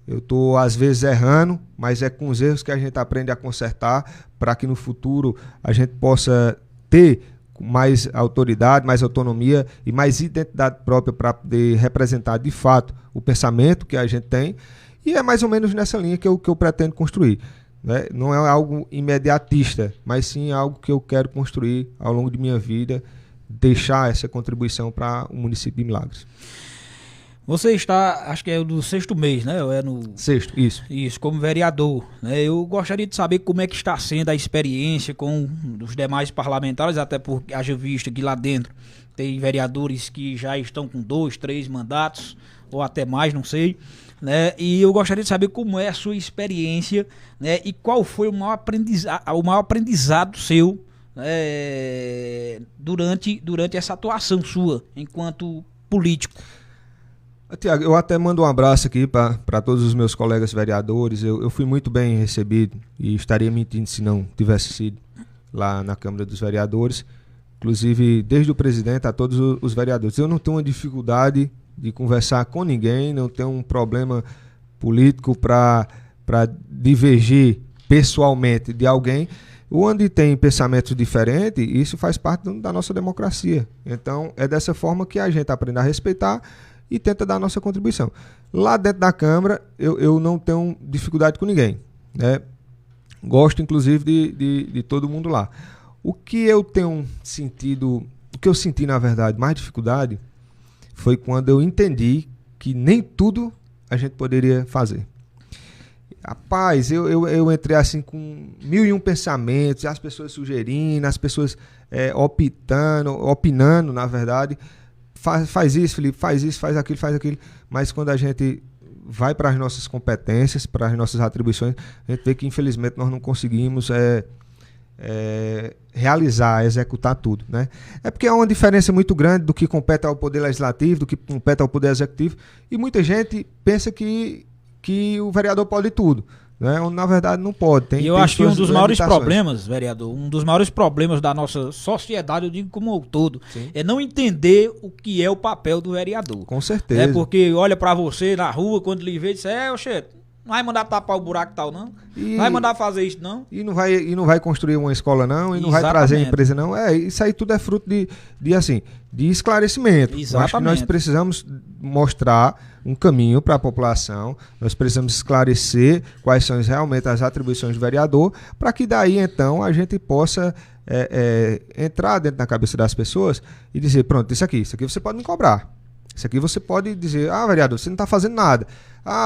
eu estou às vezes errando, mas é com os erros que a gente aprende a consertar para que no futuro a gente possa ter mais autoridade, mais autonomia e mais identidade própria para poder representar de fato o pensamento que a gente tem. E é mais ou menos nessa linha que eu pretendo construir, né? Não é algo imediatista, mas sim algo que eu quero construir ao longo de minha vida, deixar essa contribuição para o município de Milagres. Você está, acho que é do 6º mês, né? Ou é no 6º, isso. Isso, como vereador, né? Eu gostaria de saber como é que está sendo a experiência com os demais parlamentares, até porque haja visto que lá dentro tem vereadores que já estão com 2, 3 mandatos, ou até mais, não sei, né? E eu gostaria de saber como é a sua experiência, né? E qual foi o maior aprendizado seu, durante essa atuação sua enquanto político. Tiago, eu até mando um abraço aqui para todos os meus colegas vereadores. Eu fui muito bem recebido e estaria mentindo se não tivesse sido lá na Câmara dos Vereadores. Inclusive, desde o presidente a todos os vereadores. Eu não tenho uma dificuldade de conversar com ninguém, não tenho um problema político para divergir pessoalmente de alguém. Onde tem pensamentos diferentes, isso faz parte da nossa democracia. Então, é dessa forma que a gente aprende a respeitar e tenta dar a nossa contribuição. Lá dentro da Câmara, eu não tenho dificuldade com ninguém, né? Gosto, inclusive, de todo mundo lá. O que eu tenho sentido, o que eu senti, na verdade, mais dificuldade, foi quando eu entendi que nem tudo a gente poderia fazer. Rapaz, eu entrei assim com 1001 pensamentos, as pessoas sugerindo, as pessoas opinando, na verdade. Faz isso, Felipe, faz isso, faz aquilo. Mas quando a gente vai para as nossas competências, para as nossas atribuições, a gente vê que infelizmente nós não conseguimos realizar, executar tudo, né? É porque há uma diferença muito grande do que compete ao Poder Legislativo, do que compete ao Poder Executivo, e muita gente pensa que o vereador pode tudo, né? Na verdade não pode. E eu acho que um dos maiores problemas, vereador, um dos maiores problemas da nossa sociedade, eu digo como um todo, sim, é não entender o que é o papel do vereador. Com certeza. Porque olha pra você na rua, quando lhe vê, diz, oxe, Não vai mandar tapar o buraco tal, não. E, não vai mandar fazer isso, não. E não vai construir uma escola, não. E não vai trazer a empresa, não. Isso aí tudo é fruto de esclarecimento. Eu acho que nós precisamos mostrar um caminho para a população. Nós precisamos esclarecer quais são realmente as atribuições do vereador, para que daí, então, a gente possa entrar dentro da cabeça das pessoas e dizer, pronto, isso aqui você pode me cobrar. Isso aqui você pode dizer, vereador, você não está fazendo nada.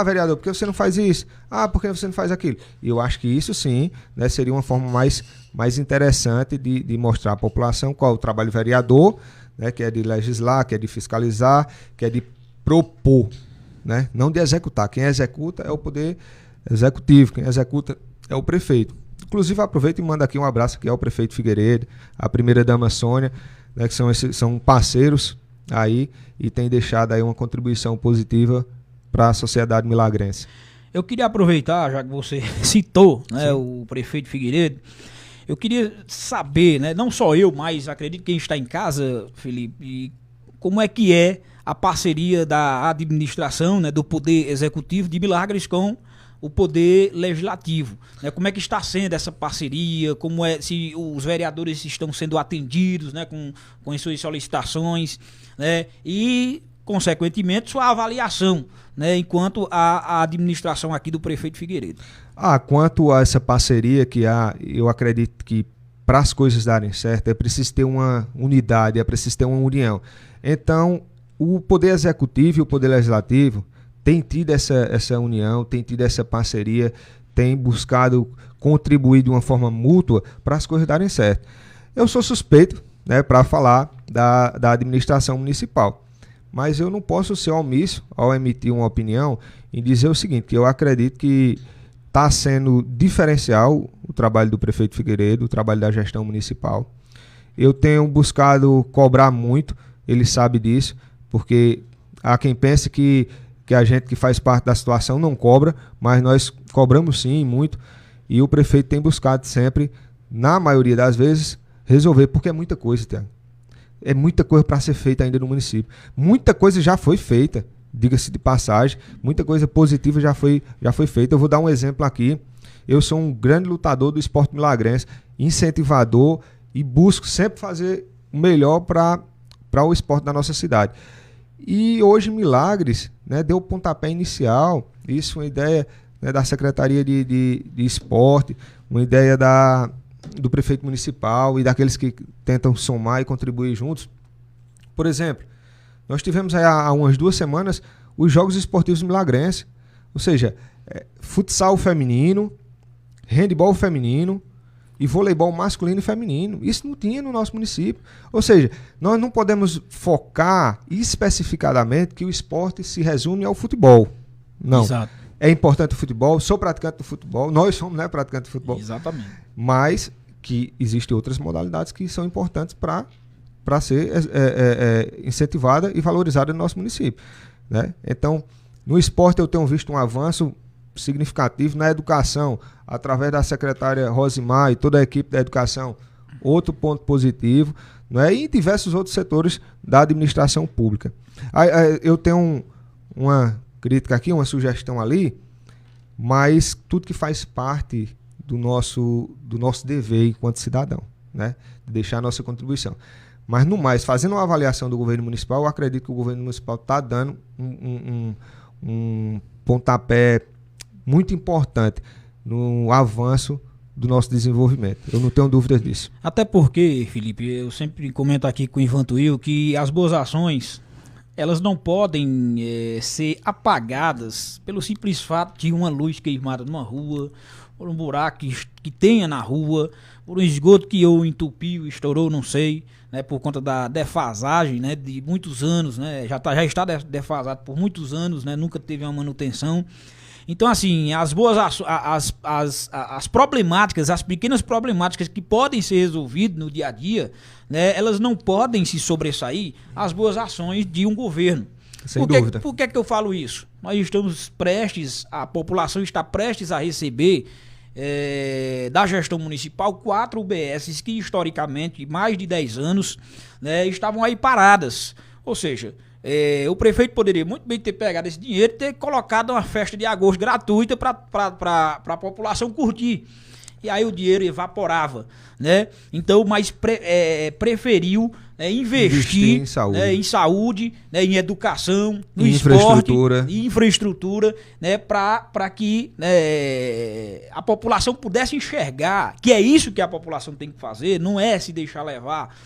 Vereador, por que você não faz isso? Por que você não faz aquilo? E eu acho que isso sim, né, seria uma forma mais interessante de mostrar à população qual é o trabalho do vereador, né, que é de legislar, que é de fiscalizar, que é de propor, né, não de executar. Quem executa é o poder executivo, quem executa é o prefeito. Inclusive, aproveito e mando aqui um abraço aqui ao prefeito Figueiredo, à primeira-dama Sônia, né, que são parceiros aí e tem deixado aí uma contribuição positiva para a sociedade milagrense. Eu queria aproveitar, já que você citou, né, o prefeito Figueiredo, eu queria saber, né, não só eu, mas acredito que quem está em casa, Felipe, como é que é a parceria da administração, né, do Poder Executivo de Milagres com o Poder Legislativo, né? Como é que está sendo essa parceria, como é, se os vereadores estão sendo atendidos, né, com as suas solicitações, né, e, consequentemente, sua avaliação, né, enquanto a administração aqui do prefeito Figueiredo. Quanto a essa parceria que há, eu acredito que para as coisas darem certo é preciso ter uma unidade, é preciso ter uma união. Então, o Poder Executivo e o Poder Legislativo tem tido essa união, tem tido essa parceria, tem buscado contribuir de uma forma mútua para as coisas darem certo. Eu sou suspeito, né, para falar da administração municipal, mas eu não posso ser omisso ao emitir uma opinião e dizer o seguinte, que eu acredito que está sendo diferencial o trabalho do prefeito Figueiredo, o trabalho da gestão municipal. Eu tenho buscado cobrar muito, ele sabe disso, porque há quem pense que a gente que faz parte da situação não cobra, mas nós cobramos sim, muito, e o prefeito tem buscado sempre, na maioria das vezes, resolver, porque é muita coisa, Tiago. É muita coisa para ser feita ainda no município. Muita coisa já foi feita, diga-se de passagem, muita coisa positiva já foi feita. Eu vou dar um exemplo aqui. Eu sou um grande lutador do esporte milagrense, incentivador, e busco sempre fazer o melhor para o esporte da nossa cidade. E hoje Milagres, né, deu o pontapé inicial, isso é uma ideia, né, da Secretaria de Esporte, uma ideia do prefeito municipal e daqueles que tentam somar e contribuir juntos. Por exemplo, nós tivemos aí há umas 2 semanas os Jogos Esportivos Milagrenses, ou seja, futsal feminino, handebol feminino e voleibol masculino e feminino. Isso não tinha no nosso município. Ou seja, nós não podemos focar especificadamente que o esporte se resume ao futebol. Não. Exato. É importante o futebol, sou praticante do futebol, nós somos, né, praticantes de futebol. Exatamente. Mas que existem outras modalidades que são importantes para ser incentivada e valorizada no nosso município, né? Então, no esporte eu tenho visto um avanço significativo, na educação, através da secretária Rosimar e toda a equipe da educação, outro ponto positivo, né? E em diversos outros setores da administração pública. Eu tenho uma crítica aqui, uma sugestão ali, mas tudo que faz parte do nosso dever enquanto cidadão, né? De deixar a nossa contribuição. Mas, no mais, fazendo uma avaliação do governo municipal, eu acredito que o governo municipal está dando um pontapé muito importante no avanço do nosso desenvolvimento. Eu não tenho dúvidas disso. Até porque, Felipe, eu sempre comento aqui com o Ivan Tuil que as boas ações, elas não podem ser apagadas pelo simples fato de uma luz queimada numa rua, por um buraco que tenha na rua, por um esgoto que ou entupiu, estourou, não sei, né, por conta da defasagem, né, de muitos anos, né, já está defasado por muitos anos, né, nunca teve uma manutenção. Então, assim, as problemáticas, as pequenas problemáticas que podem ser resolvidas no dia a dia, né, elas não podem se sobressair às boas ações de um governo. Sem dúvida. Por que eu falo isso? Nós estamos a população está prestes a receber da gestão municipal 4 UBSs que, historicamente, mais de 10 anos, né, estavam aí paradas. Ou seja, o prefeito poderia muito bem ter pegado esse dinheiro e ter colocado uma festa de agosto gratuita para a população curtir. E aí o dinheiro evaporava, né? Então, mas preferiu investir em saúde, né? Em educação, no esporte, em infraestrutura, né? Para que a população pudesse enxergar, que é isso que a população tem que fazer, não é se deixar levar,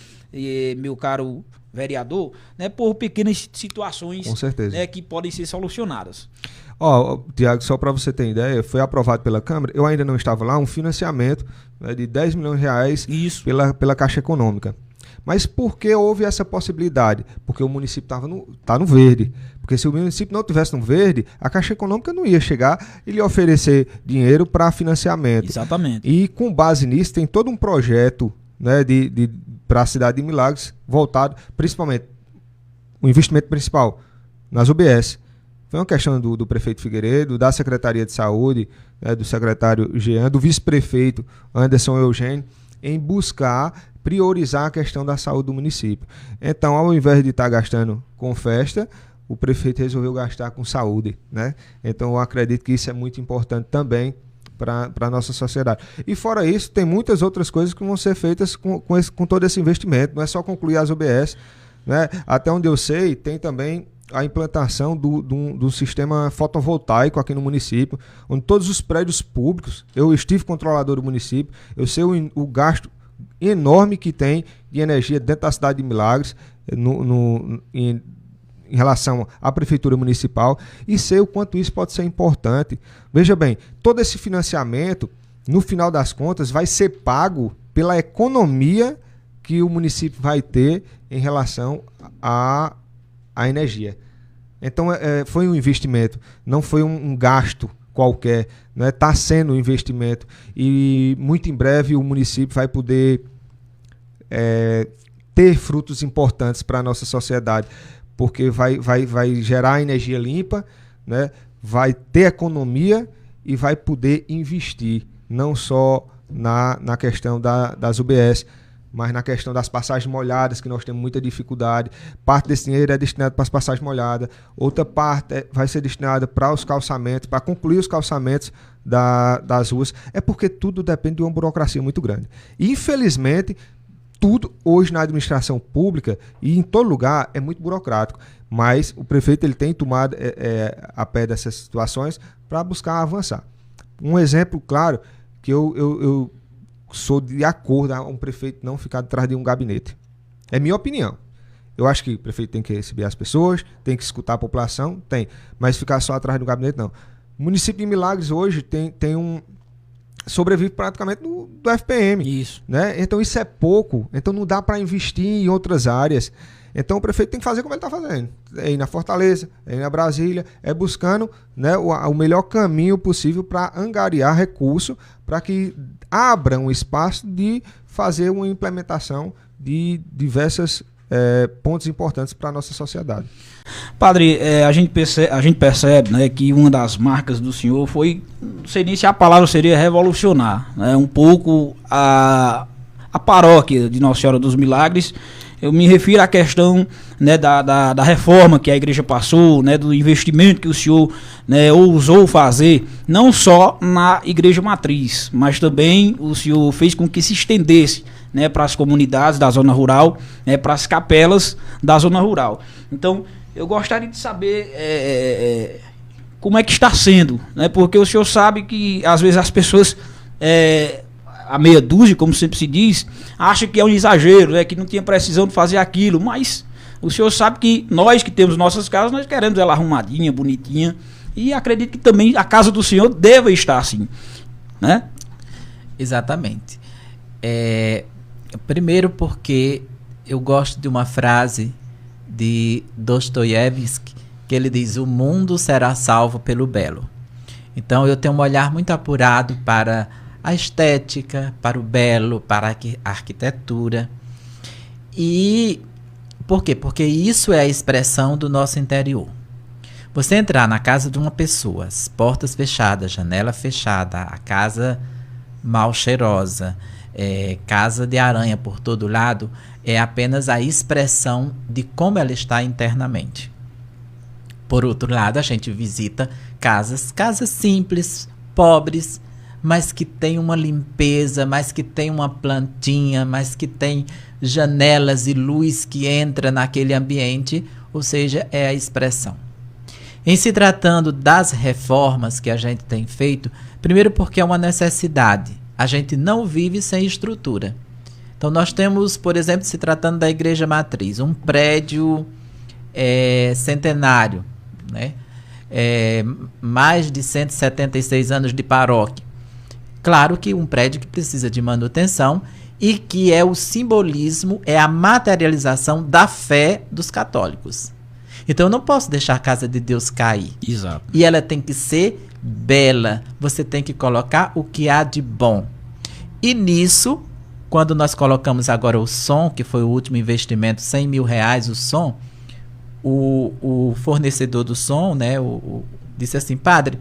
meu caro vereador, né? Por pequenas situações, com certeza, né? Que podem ser solucionadas. Tiago, só para você ter ideia, foi aprovado pela Câmara, eu ainda não estava lá, um financiamento, né, de 10 milhões de reais pela Caixa Econômica. Mas por que houve essa possibilidade? Porque o município tá no verde. Porque se o município não tivesse no verde, a Caixa Econômica não ia chegar e lhe oferecer dinheiro para financiamento. Exatamente. E com base nisso, tem todo um projeto, né, para a cidade de Milagres, voltado principalmente, o investimento principal nas UBS. Foi uma questão do prefeito Figueiredo, da Secretaria de Saúde, né, do secretário Jean, do vice-prefeito Anderson Eugênio, em buscar priorizar a questão da saúde do município. Então, ao invés de estar gastando com festa, o prefeito resolveu gastar com saúde, né? Então, eu acredito que isso é muito importante também para a nossa sociedade. E fora isso, tem muitas outras coisas que vão ser feitas com todo esse investimento. Não é só concluir as UBS, né? Até onde eu sei, tem também a implantação do sistema fotovoltaico aqui no município, onde todos os prédios públicos, eu estive controlador do município, eu sei o gasto enorme que tem de energia dentro da cidade de Milagres, em relação à prefeitura municipal, e sei o quanto isso pode ser importante. Veja bem, todo esse financiamento, no final das contas, vai ser pago pela economia que o município vai ter em relação à energia. Então, foi um investimento, não foi um gasto qualquer, né? Está sendo um investimento e muito em breve o município vai poder ter frutos importantes para a nossa sociedade, porque vai gerar energia limpa, né? Vai ter economia e vai poder investir, não só na questão das UBS, mas na questão das passagens molhadas, que nós temos muita dificuldade. Parte desse dinheiro é destinado para as passagens molhadas, outra parte vai ser destinada para os calçamentos, para concluir os calçamentos das ruas. É porque tudo depende de uma burocracia muito grande. E, infelizmente, tudo hoje na administração pública e em todo lugar é muito burocrático. Mas o prefeito ele tem tomado a pé dessas situações para buscar avançar. Um exemplo claro que eu sou de acordo a um prefeito não ficar atrás de um gabinete. É minha opinião. Eu acho que o prefeito tem que receber as pessoas, tem que escutar a população, mas ficar só atrás do gabinete, não. O município de Milagres hoje sobrevive praticamente do FPM. Isso. Né? Então isso é pouco, então não dá para investir em outras áreas. Então o prefeito tem que fazer como ele está fazendo. É ir na Fortaleza, é ir na Brasília, é buscando, né, o melhor caminho possível para angariar recurso, para que abra um espaço de fazer uma implementação de diversos pontos importantes para a nossa sociedade. Padre, a gente percebe, né, que uma das marcas do senhor foi, não sei nem se a palavra seria revolucionar, né, um pouco a paróquia de Nossa Senhora dos Milagres. Eu me refiro à questão, né, da reforma que a igreja passou, né, do investimento que o senhor, né, ousou fazer, não só na igreja matriz, mas também o senhor fez com que se estendesse, né, para as comunidades da zona rural, né, para as capelas da zona rural. Então, eu gostaria de saber como é que está sendo, né, porque o senhor sabe que às vezes as pessoas... a meia dúzia, como sempre se diz, acha que é um exagero, né, que não tinha precisão de fazer aquilo, mas o senhor sabe que nós que temos nossas casas, nós queremos ela arrumadinha, bonitinha, e acredito que também a casa do senhor deva estar assim, né? Exatamente. Primeiro porque eu gosto de uma frase de Dostoiévski, que ele diz: o mundo será salvo pelo belo. Então eu tenho um olhar muito apurado para a estética, para o belo, para a arquitetura. E por quê? Porque isso é a expressão do nosso interior. Você entrar na casa de uma pessoa, as portas fechadas, janela fechada, a casa mal cheirosa, casa de aranha por todo lado, é apenas a expressão de como ela está internamente. Por outro lado, a gente visita casas simples, pobres, mas que tem uma limpeza, mas que tem uma plantinha, mas que tem janelas e luz que entra naquele ambiente, ou seja, é a expressão. Em se tratando das reformas que a gente tem feito, primeiro porque é uma necessidade, a gente não vive sem estrutura. Então nós temos, por exemplo, se tratando da Igreja Matriz, um prédio centenário, né? Mais de 176 anos de paróquia. Claro que um prédio que precisa de manutenção e que é o simbolismo, é a materialização da fé dos católicos. Então eu não posso deixar a casa de Deus cair. Exato. E ela tem que ser bela. Você tem que colocar o que há de bom. E nisso, quando nós colocamos agora o som, que foi o último investimento, R$100 mil o som, o fornecedor do som, né, disse assim, padre,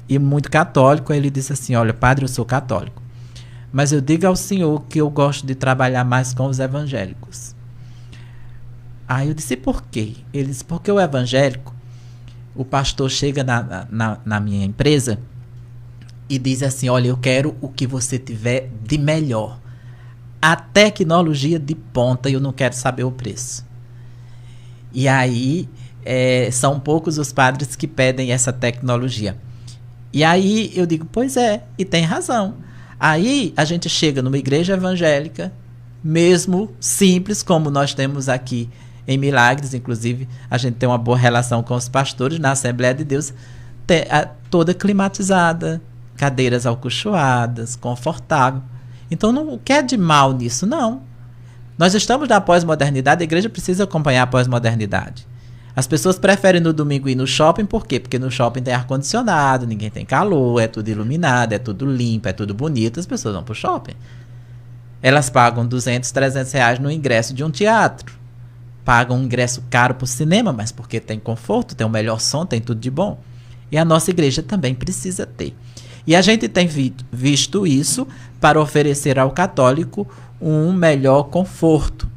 e muito católico, ele disse assim, olha, padre, eu sou católico, mas eu digo ao senhor que eu gosto de trabalhar mais com os evangélicos. Aí eu disse, por quê? Ele disse, porque o evangélico, o pastor chega na minha empresa e diz assim, olha, eu quero o que você tiver de melhor. A tecnologia de ponta, eu não quero saber o preço. E aí, são poucos os padres que pedem essa tecnologia. E aí eu digo, pois é, e tem razão. Aí a gente chega numa igreja evangélica, mesmo simples, como nós temos aqui em Milagres, inclusive a gente tem uma boa relação com os pastores na Assembleia de Deus, toda climatizada, cadeiras alcochoadas, confortável. Então não o que é de mal nisso, não. Nós estamos na pós-modernidade, a igreja precisa acompanhar a pós-modernidade. As pessoas preferem no domingo ir no shopping, por quê? Porque no shopping tem ar-condicionado, ninguém tem calor, é tudo iluminado, é tudo limpo, é tudo bonito, as pessoas vão pro shopping. Elas pagam R$200, R$300 no ingresso de um teatro. Pagam um ingresso caro pro cinema, mas porque tem conforto, tem o melhor som, tem tudo de bom. E a nossa igreja também precisa ter. E a gente tem visto isso para oferecer ao católico um melhor conforto.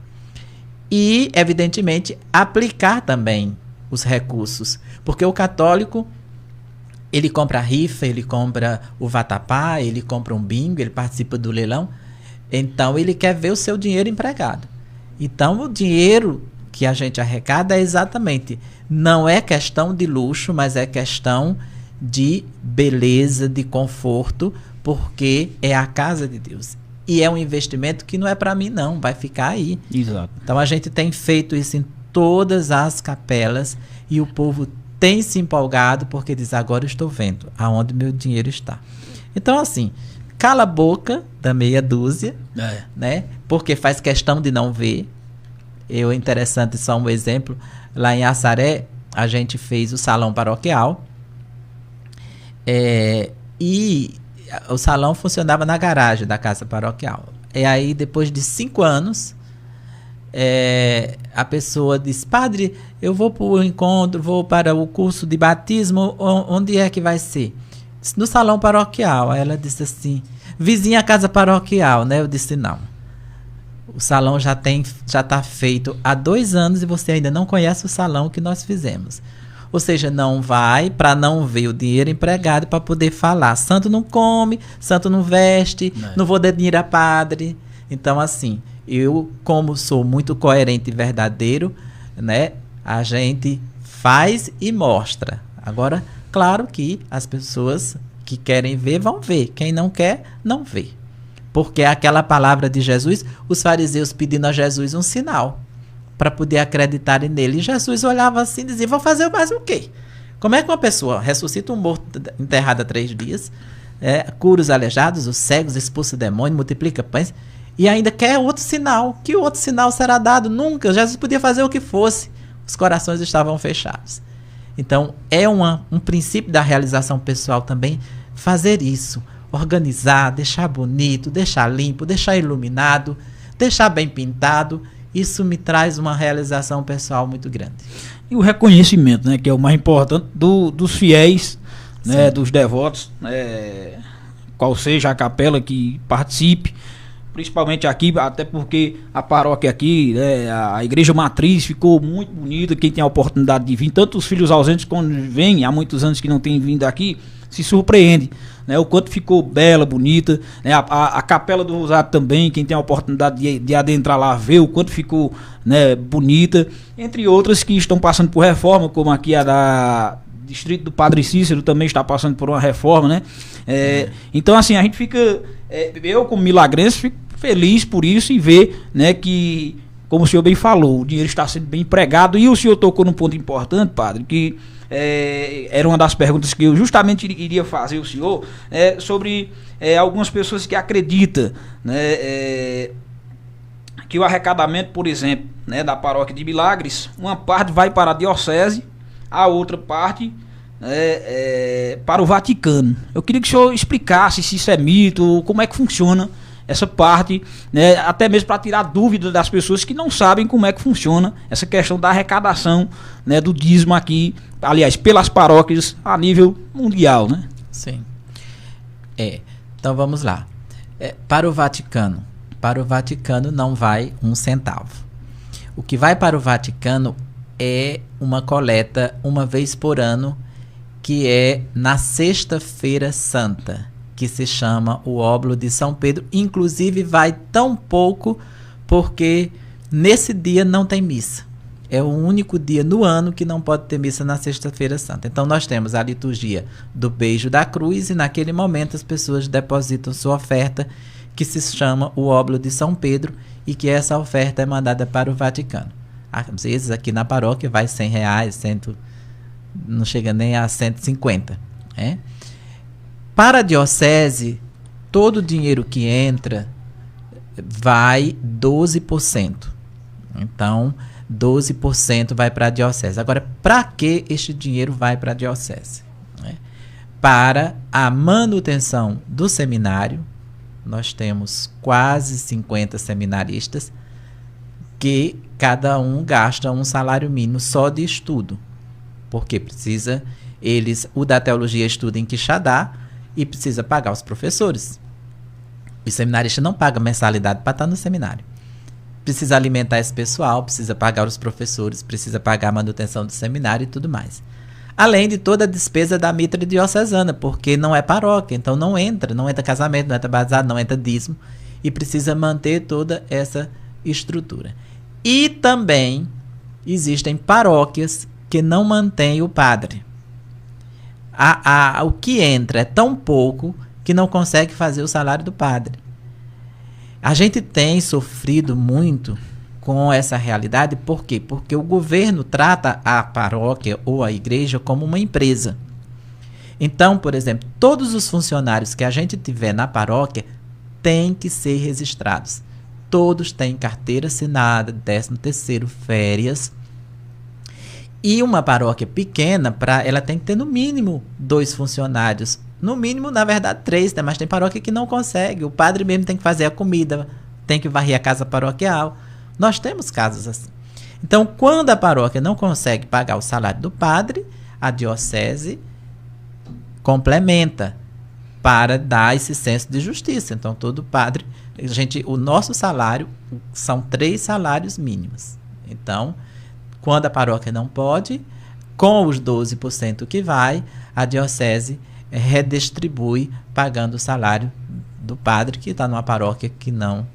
E, evidentemente, aplicar também os recursos. Porque o católico, ele compra a rifa, ele compra o vatapá, ele compra um bingo, ele participa do leilão. Então, ele quer ver o seu dinheiro empregado. Então, o dinheiro que a gente arrecada é exatamente, não é questão de luxo, mas é questão de beleza, de conforto, porque é a casa de Deus. E é um investimento que não é para mim, não. Vai ficar aí. Exato. Então, a gente tem feito isso em todas as capelas e o povo tem se empolgado porque diz, agora eu estou vendo aonde meu dinheiro está. Então, assim, cala a boca da meia dúzia, né? Porque faz questão de não ver. É interessante, só um exemplo. Lá em Assaré, a gente fez o salão paroquial. E o salão funcionava na garagem da casa paroquial. E aí, depois de 5 anos, a pessoa disse, padre, eu vou para o encontro, vou para o curso de batismo, onde é que vai ser? Disse, no salão paroquial. Aí ela disse assim, vizinha à casa paroquial, né? Eu disse, não. O salão já está feito há 2 anos e você ainda não conhece o salão que nós fizemos. Ou seja, não vai para não ver o dinheiro empregado para poder falar. Santo não come, santo não veste, não vou dar dinheiro a padre. Então, assim, eu, como sou muito coerente e verdadeiro, né, a gente faz e mostra. Agora, claro que as pessoas que querem ver, vão ver. Quem não quer, não vê. Porque aquela palavra de Jesus, os fariseus pedindo a Jesus um sinal para poder acreditarem nele. E Jesus olhava assim e dizia, vou fazer mais o quê? Como é que uma pessoa ressuscita um morto enterrado há 3 dias, cura os aleijados, os cegos, expulsa o demônio, multiplica pães, e ainda quer outro sinal? Que outro sinal será dado? Nunca. Jesus podia fazer o que fosse. Os corações estavam fechados. Então, é um princípio da realização pessoal também fazer isso. Organizar, deixar bonito, deixar limpo, deixar iluminado, deixar bem pintado. Isso me traz uma realização pessoal muito grande. E o reconhecimento, né, que é o mais importante dos fiéis, né, dos devotos, qual seja a capela que participe, principalmente aqui, até porque a paróquia aqui, né, a igreja matriz ficou muito bonita. Quem tem a oportunidade de vir, tanto os filhos ausentes quando vêm, há muitos anos que não tem vindo aqui, se surpreende, né, o quanto ficou bela, bonita, né, a Capela do Rosário também, quem tem a oportunidade de adentrar lá, ver o quanto ficou, né, bonita, entre outras que estão passando por reforma, como aqui a da Distrito do Padre Cícero também está passando por uma reforma, né? Então, assim, a gente fica, eu como milagrense, fico feliz por isso e ver, né, que, como o senhor bem falou, o dinheiro está sendo bem empregado. E o senhor tocou num ponto importante, padre, que era uma das perguntas que eu justamente iria fazer ao senhor, sobre algumas pessoas que acreditam, né, que o arrecadamento, por exemplo, né, da paróquia de Milagres, uma parte vai para a diocese, a outra parte para o Vaticano. Eu queria que o senhor explicasse se isso é mito, como é que funciona essa parte, né, até mesmo para tirar dúvida das pessoas que não sabem como é que funciona essa questão da arrecadação, né, do dízimo aqui, aliás, pelas paróquias a nível mundial, né? Sim. Então vamos lá. Para o Vaticano não vai um centavo. O que vai para o Vaticano é uma coleta uma vez por ano, que é na Sexta-feira Santa, que se chama o Óbolo de São Pedro. Inclusive vai tão pouco porque nesse dia não tem missa. É o único dia no ano que não pode ter missa na Sexta-feira Santa. Então nós temos a liturgia do Beijo da Cruz e naquele momento as pessoas depositam sua oferta, que se chama o Óbolo de São Pedro, e que essa oferta é mandada para o Vaticano. Às vezes aqui na paróquia vai R$100, não chega nem a 150. Para a diocese, todo o dinheiro que entra vai 12%. Então, 12% vai para a diocese. Agora, para que este dinheiro vai para a diocese? Para a manutenção do seminário. Nós temos quase 50 seminaristas que cada um gasta um salário mínimo só de estudo, porque o da teologia estuda em Quixadá e precisa pagar os professores. O seminarista não paga mensalidade para estar no seminário. Precisa alimentar esse pessoal, precisa pagar os professores, precisa pagar a manutenção do seminário e tudo mais. Além de toda a despesa da mitra diocesana, porque não é paróquia, então não entra casamento, não entra batizado, não entra dízimo, e precisa manter toda essa estrutura. E também existem paróquias que não mantêm o padre. O que entra é tão pouco que não consegue fazer o salário do padre. A gente tem sofrido muito com essa realidade. Por quê? Porque o governo trata a paróquia ou a igreja como uma empresa. Então, por exemplo, todos os funcionários que a gente tiver na paróquia têm que ser registrados. Todos têm carteira assinada, 13º, férias. E uma paróquia pequena, ela tem que ter no mínimo 2 funcionários. No mínimo, na verdade, 3, né? Mas tem paróquia que não consegue. O padre mesmo tem que fazer a comida, tem que varrer a casa paroquial. Nós temos casos assim. Então, quando a paróquia não consegue pagar o salário do padre, a diocese complementa para dar esse senso de justiça. Então, todo padre... o nosso salário são 3 salários mínimos. Então, quando a paróquia não pode, com os 12% que vai, a diocese redistribui pagando o salário do padre que está numa paróquia que não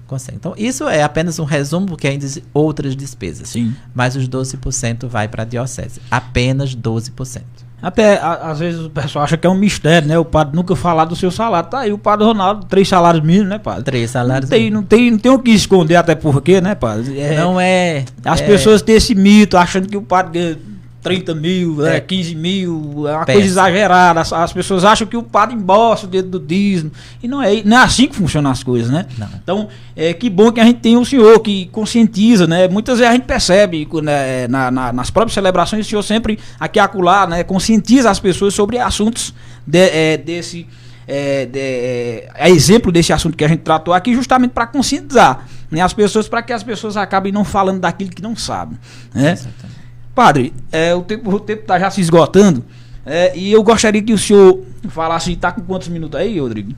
consegue. Então, isso é apenas um resumo, porque ainda existem outras despesas. Sim. Mas os 12% vai para a diocese. Apenas 12%. Até, às vezes, o pessoal acha que é um mistério, né? O padre nunca falar do seu salário. Tá aí o padre Ronaldo, 3 salários mínimos, né, padre? 3 salários mínimos. Não tem o que esconder, até porque, né, padre? Não é... As pessoas têm esse mito, achando que o padre ganha 30 mil, 15 mil, é uma coisa exagerada. As pessoas acham que o padre embolsa o dedo do dízimo. E não é assim que funcionam as coisas, né? Não. Então, que bom que a gente tem o senhor que conscientiza, né? Muitas vezes a gente percebe, né, nas próprias celebrações, o senhor sempre, aqui e acolá, né, conscientiza as pessoas sobre assuntos desse... exemplo desse assunto que a gente tratou aqui, justamente para conscientizar, né, as pessoas, para que as pessoas acabem não falando daquilo que não sabem, né? Exatamente. Padre, o tempo está já se esgotando, e eu gostaria que o senhor falasse. Está com quantos minutos aí, Rodrigo?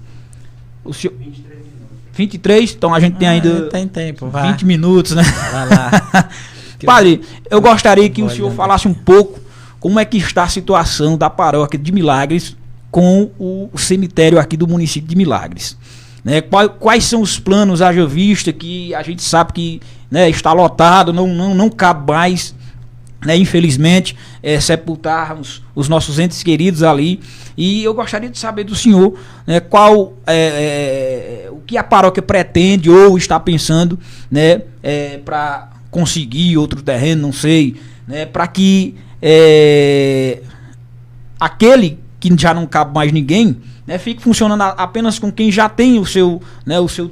O senhor... 23 minutos. 23, então a gente tem ainda tem tempo, vai. 20 minutos, né? Vai lá. Padre, eu gostaria que o senhor falasse um pouco como é que está a situação da paróquia de Milagres com o cemitério aqui do município de Milagres. Né? Quais são os planos, haja vista, que a gente sabe que, né, está lotado, não cabe mais, né, infelizmente, sepultarmos os nossos entes queridos ali. E eu gostaria de saber do senhor, né, o que a paróquia pretende ou está pensando, né, para conseguir outro terreno, não sei, né, para que aquele que já não cabe mais ninguém, né, fique funcionando apenas com quem já tem o seu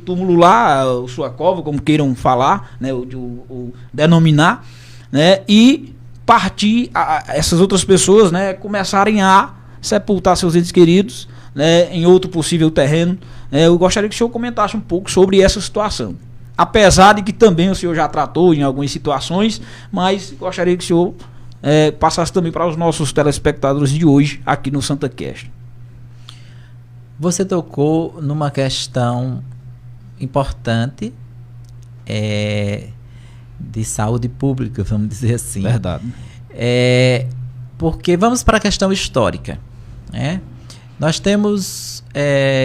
túmulo lá, a sua cova, como queiram falar, né, o denominar, né, e partir essas outras pessoas, né, começarem a sepultar seus entes queridos, né, em outro possível terreno. Eu gostaria que o senhor comentasse um pouco sobre essa situação. Apesar de que também o senhor já tratou em algumas situações, mas gostaria que o senhor passasse também para os nossos telespectadores de hoje aqui no Santa Cast. Você tocou numa questão importante de saúde pública, vamos dizer assim. Verdade. Porque vamos para a questão histórica, né? Nós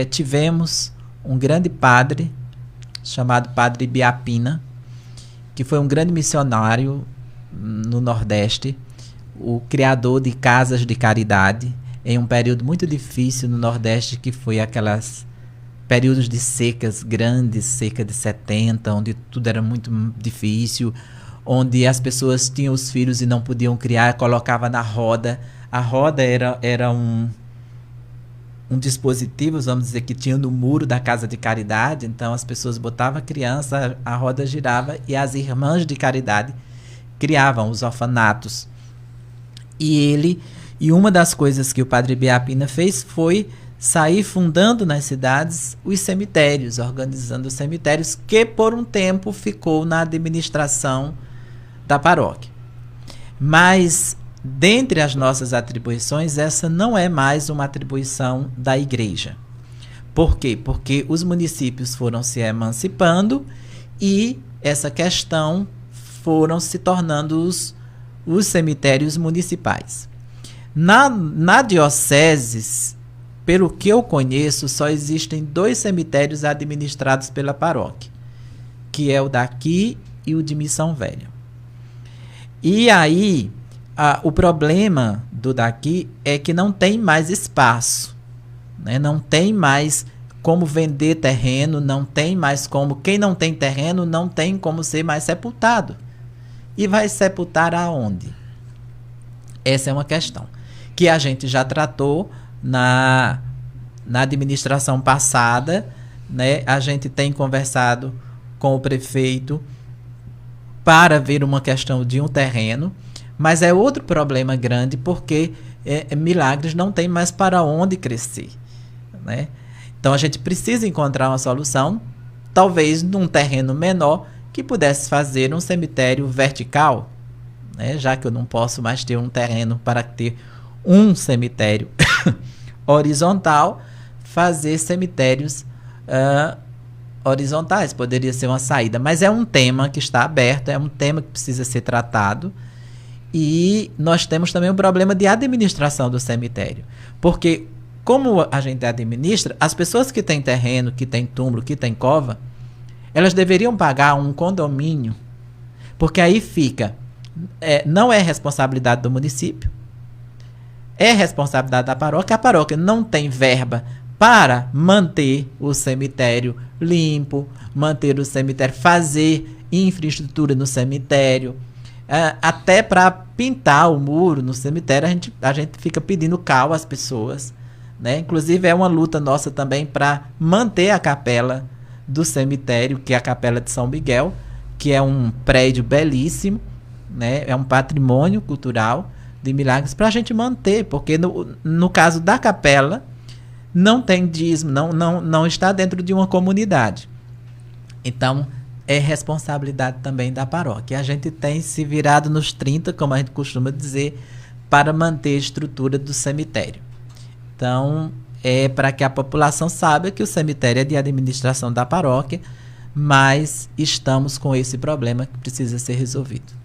tivemos um grande padre chamado Padre Biapina, que foi um grande missionário no Nordeste, o criador de casas de caridade, em um período muito difícil no Nordeste, que foi aquelas períodos de secas grandes, seca de 70, onde tudo era muito difícil, onde as pessoas tinham os filhos e não podiam criar, colocava na roda. A roda era um dispositivo, vamos dizer, que tinha no muro da casa de caridade. Então as pessoas botavam a criança, a roda girava e as irmãs de caridade criavam os orfanatos. E uma das coisas que o Padre Biapina fez foi sair fundando nas cidades os cemitérios, organizando os cemitérios, que por um tempo ficou na administração da paróquia. Mas, dentre as nossas atribuições, essa não é mais uma atribuição da igreja. Por quê? Porque os municípios foram se emancipando e essa questão foram se tornando os cemitérios municipais. Na diocese, pelo que eu conheço, só existem 2 cemitérios administrados pela paróquia, que é o daqui e o de Missão Velha. E aí, o problema do daqui é que não tem mais espaço, né? Não tem mais como vender terreno, não tem mais como... Quem não tem terreno não tem como ser mais sepultado. E vai sepultar aonde? Essa é uma questão que a gente já tratou na administração passada, né? A gente tem conversado com o prefeito para ver uma questão de um terreno, mas é outro problema grande porque Milagres não tem mais para onde crescer, né? Então a gente precisa encontrar uma solução, talvez num terreno menor, que pudesse fazer um cemitério vertical, né? Já que eu não posso mais ter um terreno para ter um cemitério horizontal, fazer cemitérios horizontais poderia ser uma saída, mas é um tema que está aberto, é um tema que precisa ser tratado. E nós temos também um problema de administração do cemitério, porque como a gente administra, as pessoas que têm terreno, que têm túmulo, que têm cova, elas deveriam pagar um condomínio, porque aí fica, não é responsabilidade do município, é responsabilidade da paróquia. A paróquia não tem verba para manter o cemitério limpo, manter o cemitério, fazer infraestrutura no cemitério, até para pintar o muro no cemitério, a gente fica pedindo cal às pessoas, né? Inclusive é uma luta nossa também para manter a capela do cemitério, que é a Capela de São Miguel, que é um prédio belíssimo, né? É um patrimônio cultural de Milagres, para a gente manter, porque no caso da capela não tem dízimo, não está dentro de uma comunidade. Então é responsabilidade também da paróquia. A gente tem se virado nos 30, como a gente costuma dizer, para manter a estrutura do cemitério. Então é para que a população saiba que o cemitério é de administração da paróquia, mas estamos com esse problema que precisa ser resolvido.